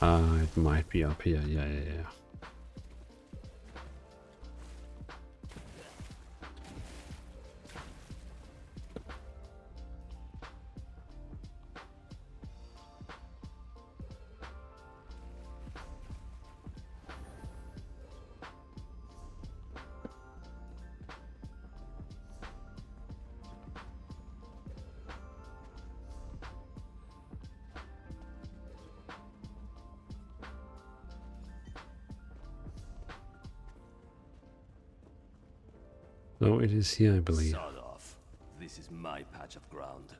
It might be up here. Yeah. No, it is here, I believe. Sod off. This is my patch of ground.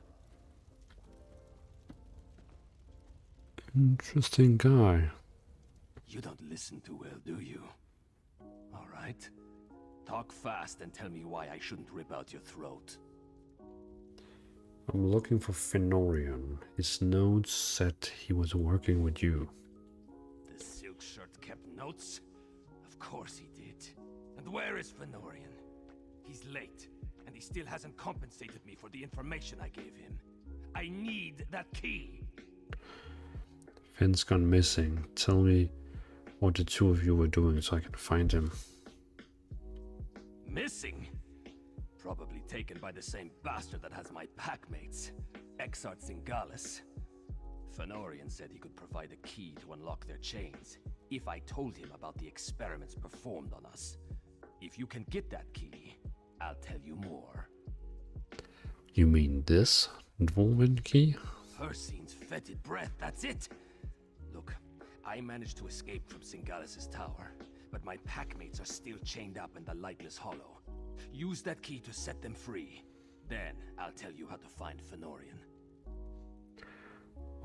Interesting guy. You don't listen too well, do you? All right. Talk fast and tell me why I shouldn't rip out your throat. I'm looking for Fenorian. His notes said he was working with you. The silk shirt kept notes? Of course he did. And where is Fenorian? He's late, and he still hasn't compensated me for the information I gave him. I need that key! Fenn's gone missing. Tell me what the two of you were doing so I can find him. Missing? Probably taken by the same bastard that has my packmates, Exart Singalis. Fenorian said he could provide a key to unlock their chains, if I told him about the experiments performed on us. If you can get that key, I'll tell you more. You mean this Dvalin key? Hersine's fetid breath, that's it! Look, I managed to escape from Singalis' tower, but my packmates are still chained up in the Lightless Hollow. Use that key to set them free. Then I'll tell you how to find Fenorian.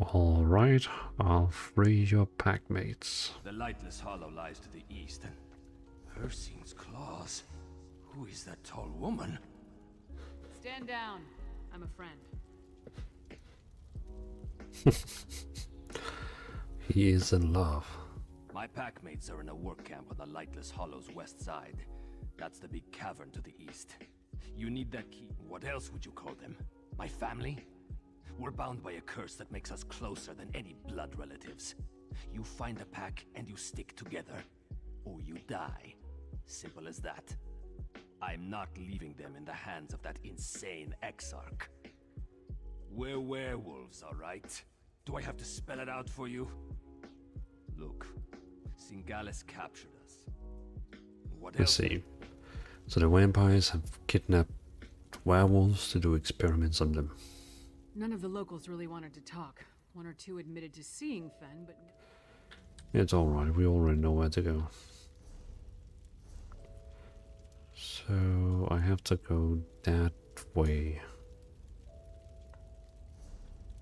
Alright, I'll free your packmates. The Lightless Hollow lies to the east, and Ursines claws. Who is that tall woman? Stand down. I'm a friend. He is in love. My packmates are in a work camp on the Lightless Hollow's west side. That's the big cavern to the east. You need that key. What else would you call them? My family? We're bound by a curse that makes us closer than any blood relatives. You find a pack and you stick together, or you die. Simple as that. I'm not leaving them in the hands of that insane exarch. We're werewolves, all right? Do I have to spell it out for you? Look, Singalis captured us. What Let's else? see. So the vampires have kidnapped werewolves to do experiments on them. None of the locals really wanted to talk. One or two admitted to seeing Fen, but... It's alright, we already know where to go. So I have to go that way.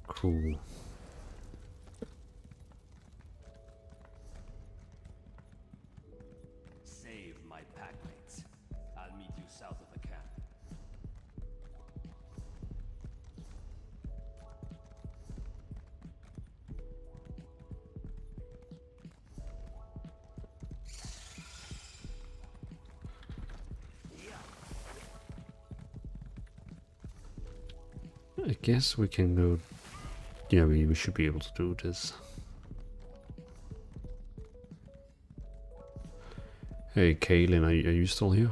Cool. Save my packmates. I'll meet you south of the camp. I guess we can go. Yeah, we should be able to do this. Hey, Kaylin, are you still here?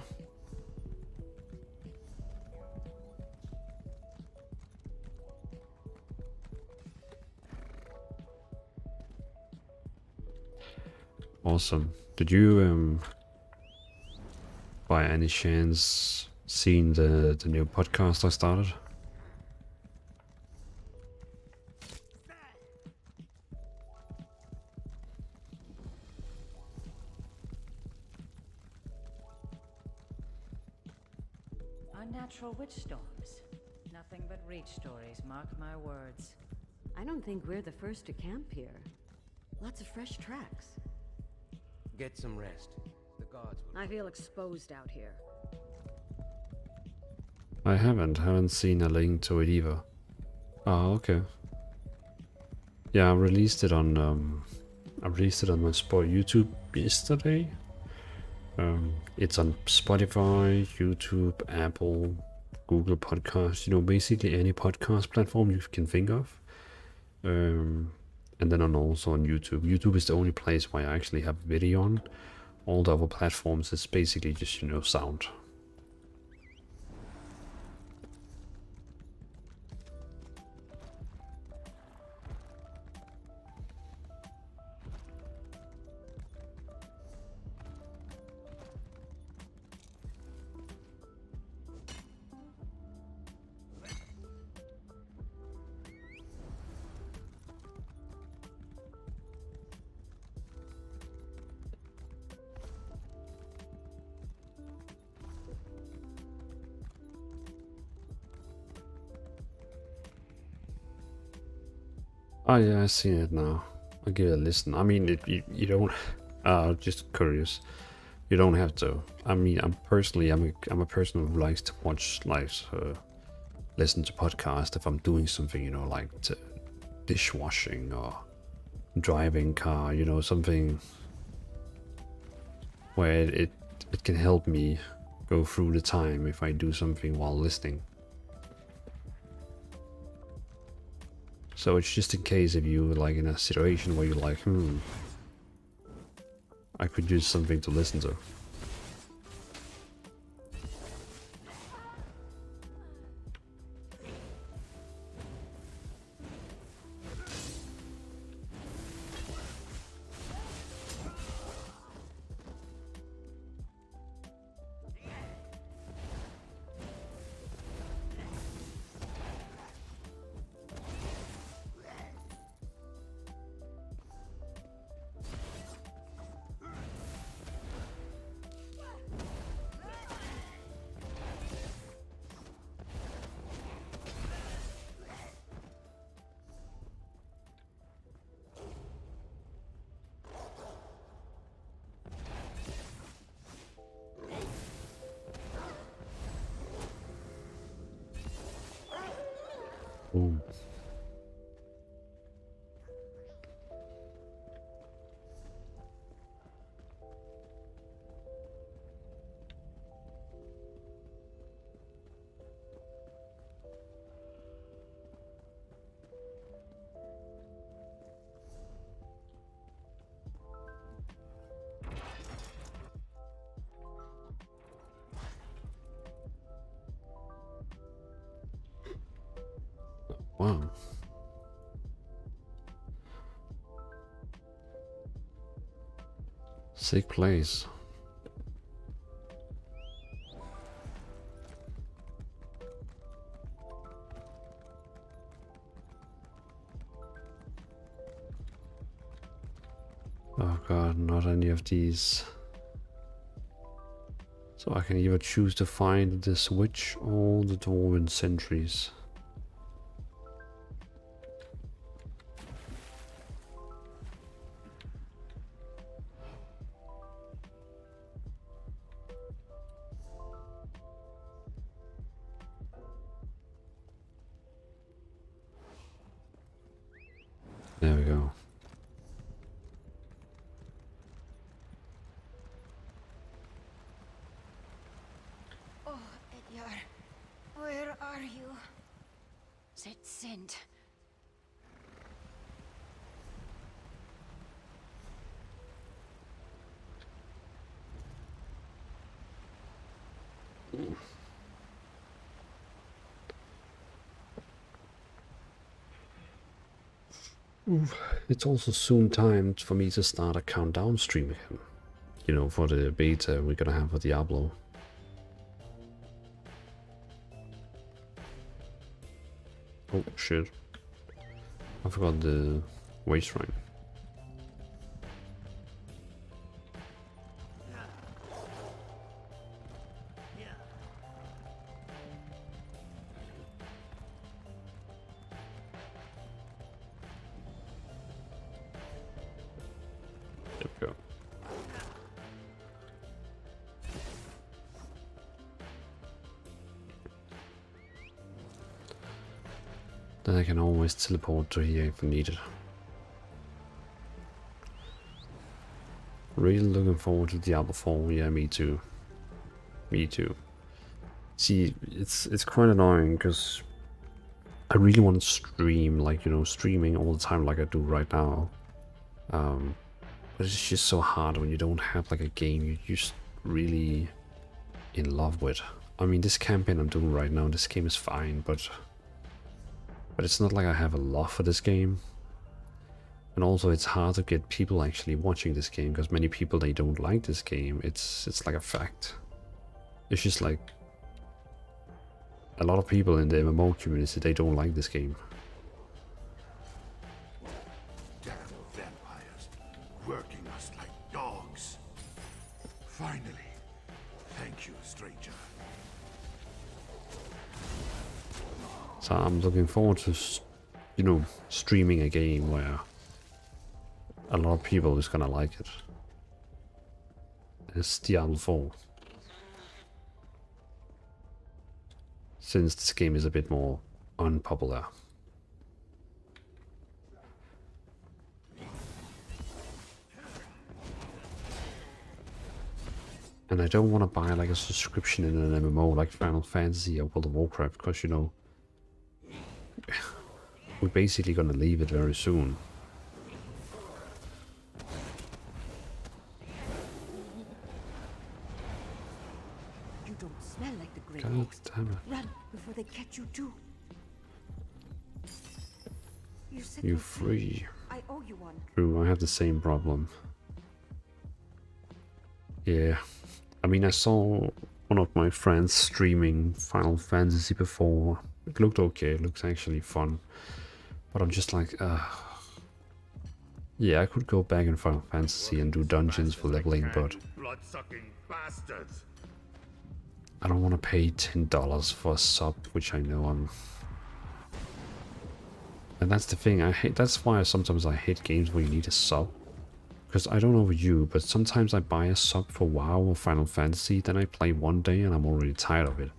Awesome. Did you, by any chance, seen the new podcast I started? Unnatural witch storms. Nothing but reach stories, mark my words. I don't think we're the first to camp here. Lots of fresh tracks. Get some rest. The gods will... I feel exposed out here. I haven't seen a link to it either. Oh, okay. Yeah, I released it on my sport YouTube yesterday. It's on Spotify, YouTube, Apple, Google Podcasts, you know, basically any podcast platform you can think of. And then also on YouTube. YouTube is the only place where I actually have video on. All the other platforms is basically just, you know, sound. Oh yeah, I see it now. I'll give it a listen. I mean, you don't. Just curious. You don't have to. I mean, I'm a person who likes to watch, like, listen to podcasts if I'm doing something, you know, like dishwashing or driving car, you know, something where it can help me go through the time if I do something while listening. So it's just in case if you like in a situation where you're like, I could use something to listen to. Sick place. Oh god, not any of these. So I can either choose to find this witch or the dwarven sentries. There we go. Oh, Edyar, where are you? That scent. It's also soon time for me to start a countdown stream again. You know, for the beta we're gonna have for Diablo. Oh shit. I forgot the waste shrine. There we go. Then I can always teleport to here if needed. Really looking forward to Diablo 4. Yeah, me too. Me too. See, it's quite annoying because I really want to stream, like, you know, streaming all the time like I do right now. But it's just so hard when you don't have like a game you're just really in love with. I mean, this campaign I'm doing right now, this game is fine, but it's not like I have a love for this game. And also it's hard to get people actually watching this game because many people, they don't like this game. It's like a fact. It's just like a lot of people in the MMO community, they don't like this game. Damn vampires, working us like dogs. Finally, thank you, stranger. So I'm looking forward to, you know, streaming a game where a lot of people is gonna like it. It's Diablo 4. Since this game is a bit more unpopular. And I don't want to buy like a subscription in an MMO like Final Fantasy or World of Warcraft, because, you know, we're basically gonna leave it very soon. You don't smell like the Grey God Ghost. damn it. Run before they catch you too. You said You you're free. I owe you one. True, I have the same problem. Yeah. I mean, I saw one of my friends streaming Final Fantasy before. It looked okay, it looks actually fun. But I'm just like, yeah, I could go back in Final Fantasy and do dungeons for leveling, but Blood-sucking bastards. I don't want to pay $10 for a sub, which I know I'm... And that's the thing, that's why sometimes I hate games where you need a sub. Because I don't know about you, but sometimes I buy a sub for WoW or Final Fantasy, then I play one day and I'm already tired of it.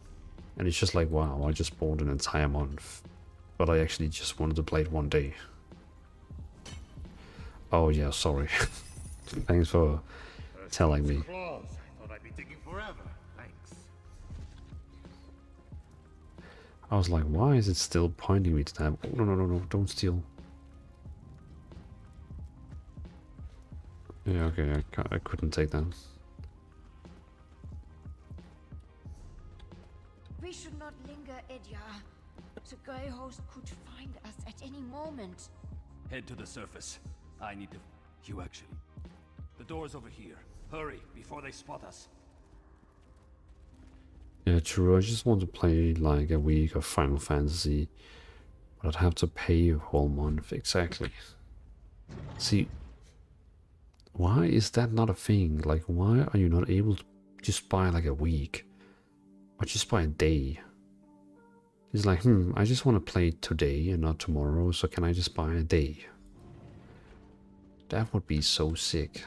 And it's just like, wow, I just bought an entire month. But I actually just wanted to play it one day. Oh yeah, sorry. Thanks for telling me. Claws. I thought I'd be digging forever. Thanks. I was like, why is it still pointing me to that? Oh, no, no, no, no, don't steal. Yeah, okay, I couldn't take that. We should not linger, Edyar. The Grey Host could find us at any moment. Head to the surface. I need to... You actually... The door's over here. Hurry, before they spot us. Yeah, true. I just want to play like a week of Final Fantasy, but I'd have to pay a whole month. Exactly. See, why is that not a thing? Like, why are you not able to just buy like a week? Or just buy a day? It's like, I just want to play today and not tomorrow, so can I just buy a day? That would be so sick.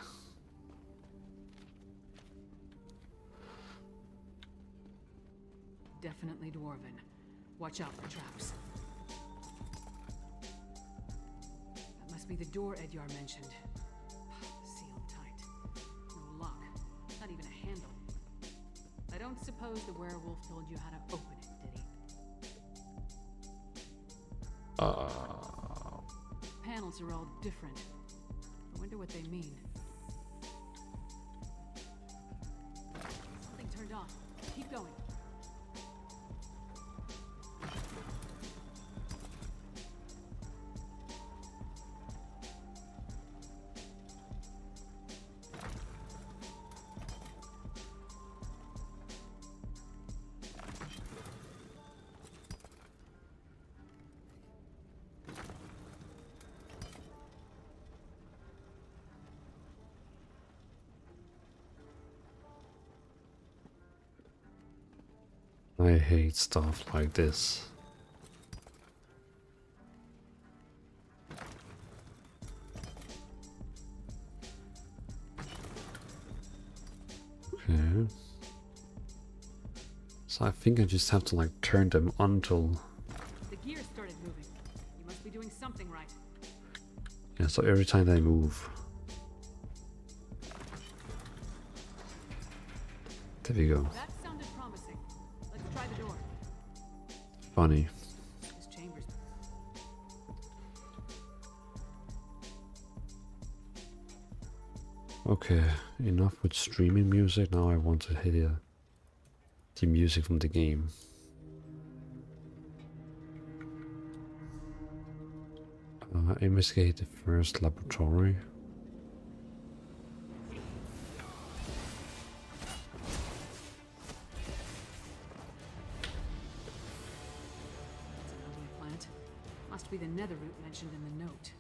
Definitely Dwarven. Watch out for traps. That must be the door Edyar mentioned. Sealed tight. No lock. Not even a handle. I don't suppose the werewolf told you how to open it, did he? Panels are all different. I wonder what they mean. Something turned on. Keep going. I hate stuff like this. Okay. So I think I just have to like turn them on till... The gears started moving. You must be doing something right. Yeah, so every time they move. There we go. That sounded promising. Let's try the door. Funny. This chamber's... Okay, enough with streaming music. Now I want to hear the music from the game. Investigate the first laboratory. Plant. Must be the nether root mentioned in the note.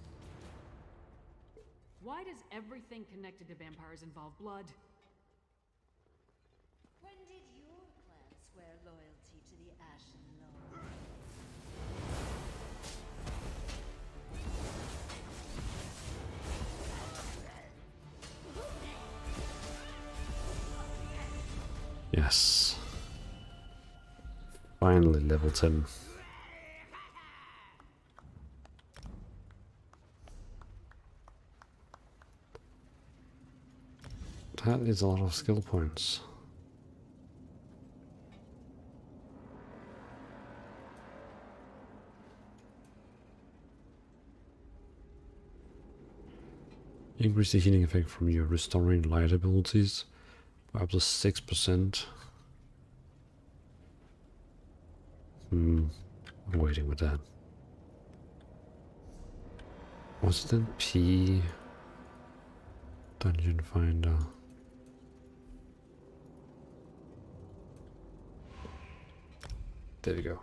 Why does everything connected to vampires involve blood? When did your clan swear loyalty to the Ashen Lord? Yes. Finally level 10. That is a lot of skill points. Increase the healing effect from your restoring light abilities by up to 6%. I'm waiting with that. What's it then? P Dungeon Finder. There we go.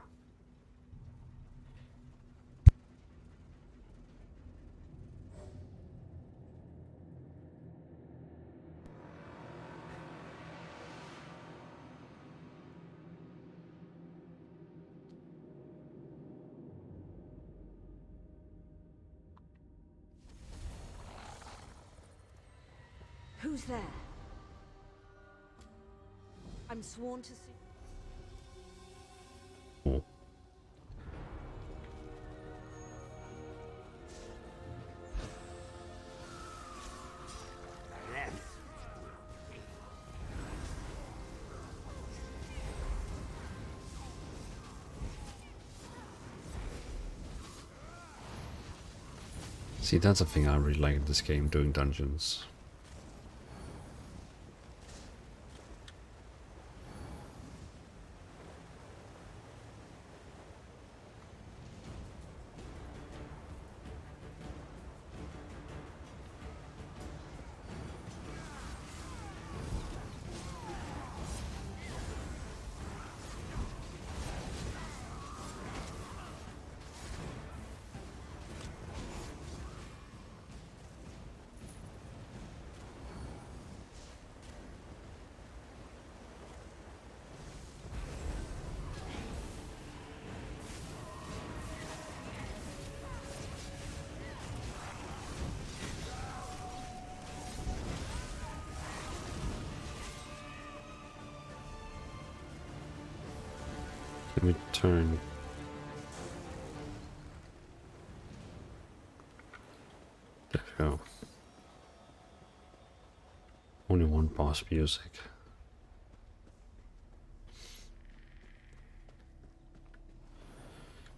Who's there? I'm sworn to see. Oh. See, that's a thing I really like in this game, doing dungeons. me turn. There we go. Only one boss music.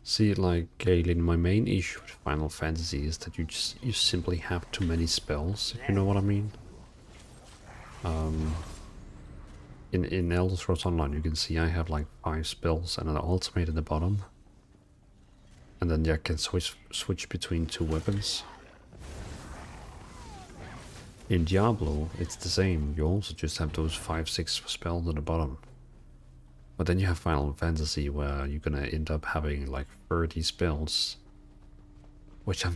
See, like, Galen, my main issue with Final Fantasy is that you simply have too many spells, if you know what I mean. In Elder Scrolls Online, you can see I have like 5 spells and an ultimate at the bottom. And then I can switch between 2 weapons. In Diablo, it's the same. You also just have those 5-6 spells at the bottom. But then you have Final Fantasy where you're gonna end up having like 30 spells. Which I'm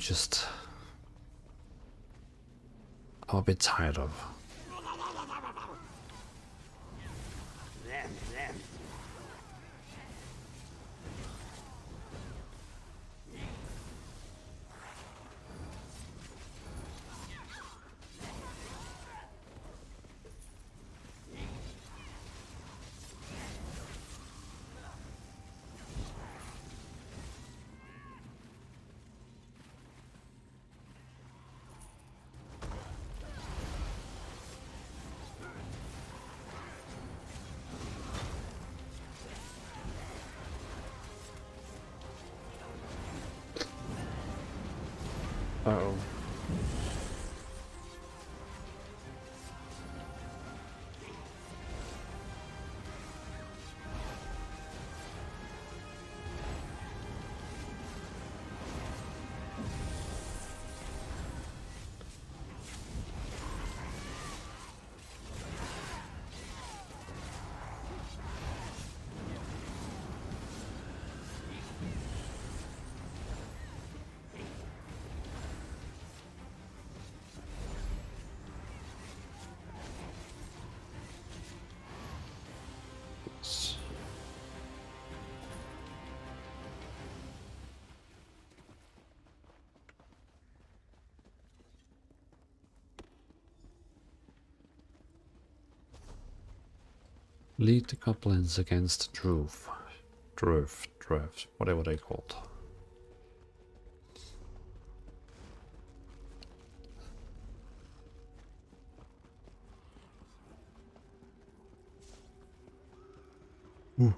a bit tired of. Uh-oh. Lead the goblins against Drove, whatever they called. Ooh.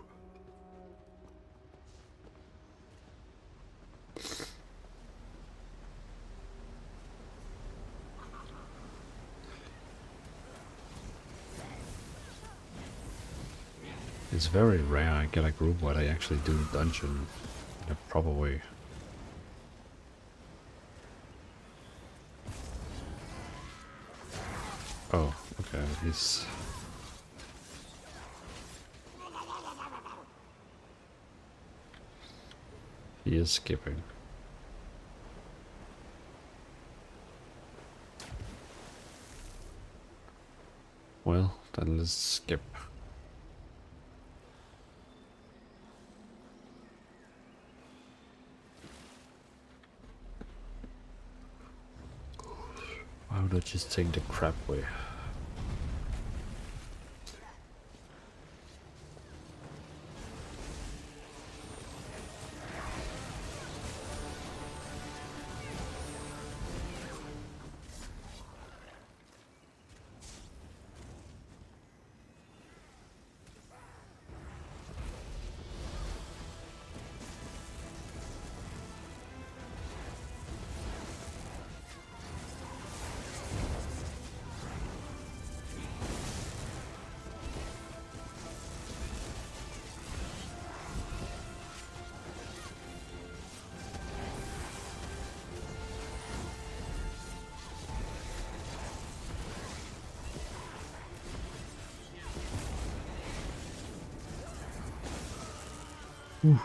It's very rare I get a group where they actually do the dungeon in a proper way. Oh, okay, he is skipping. Well, then let's skip. Why would I just take the crap way? Ooh.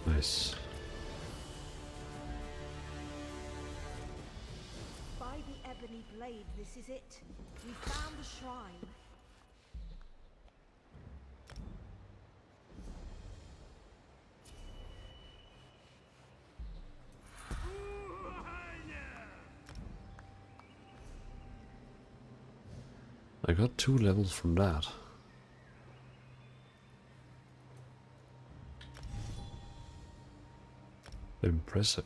Nice. By the ebony blade, this is it. We found the shrine. I got 2 levels from that. Impressive.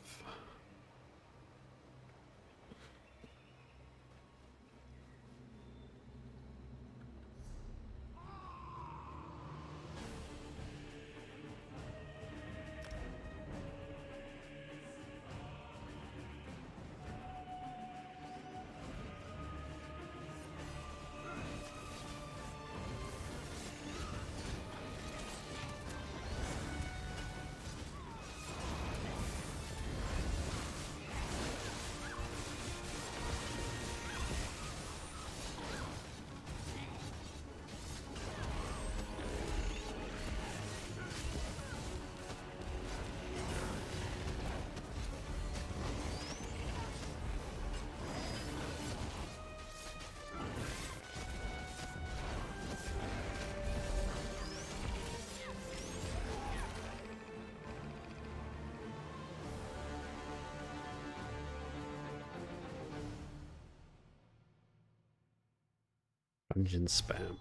Dungeon spam.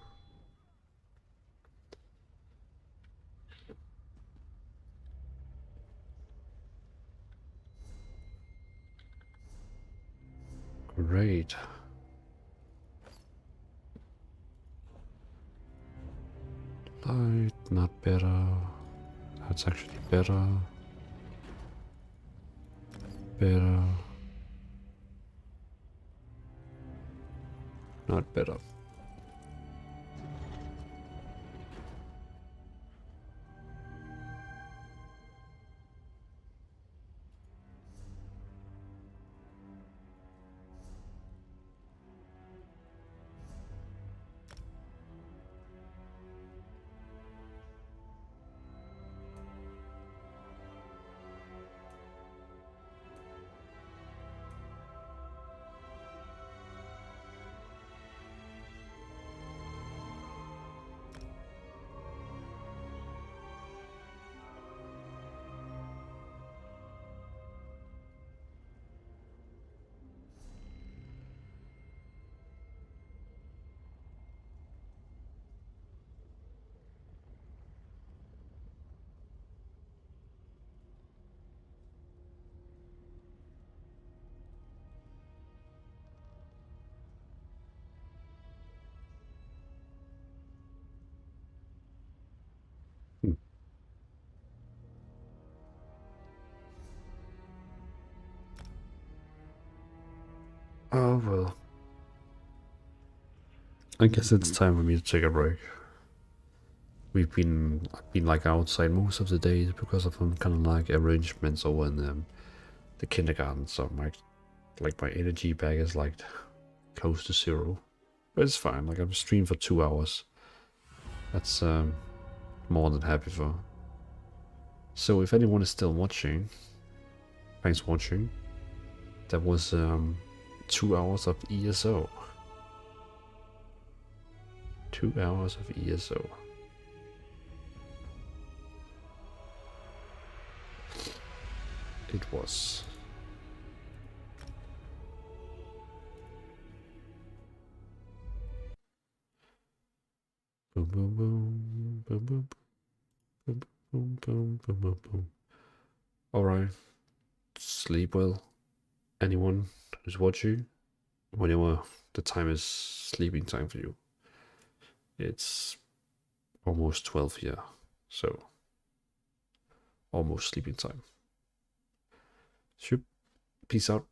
Great. Light, not better. That's actually better. Better. Not better. Oh well. I guess it's time for me to take a break. I've been like outside most of the days because of some kind of like arrangements over in the kindergarten, so my energy bag is like close to 0. But it's fine, like I've streamed for 2 hours. That's more than happy for. So if anyone is still watching, thanks for watching. That was 2 hours of ESO. 2 hours of ESO. It was. Boom boom boom boom boom boom boom boom boom boom boom. Alright. Sleep well. Anyone who's watching, whenever the time is sleeping time for you. It's almost 12 here, so almost sleeping time. Peace out.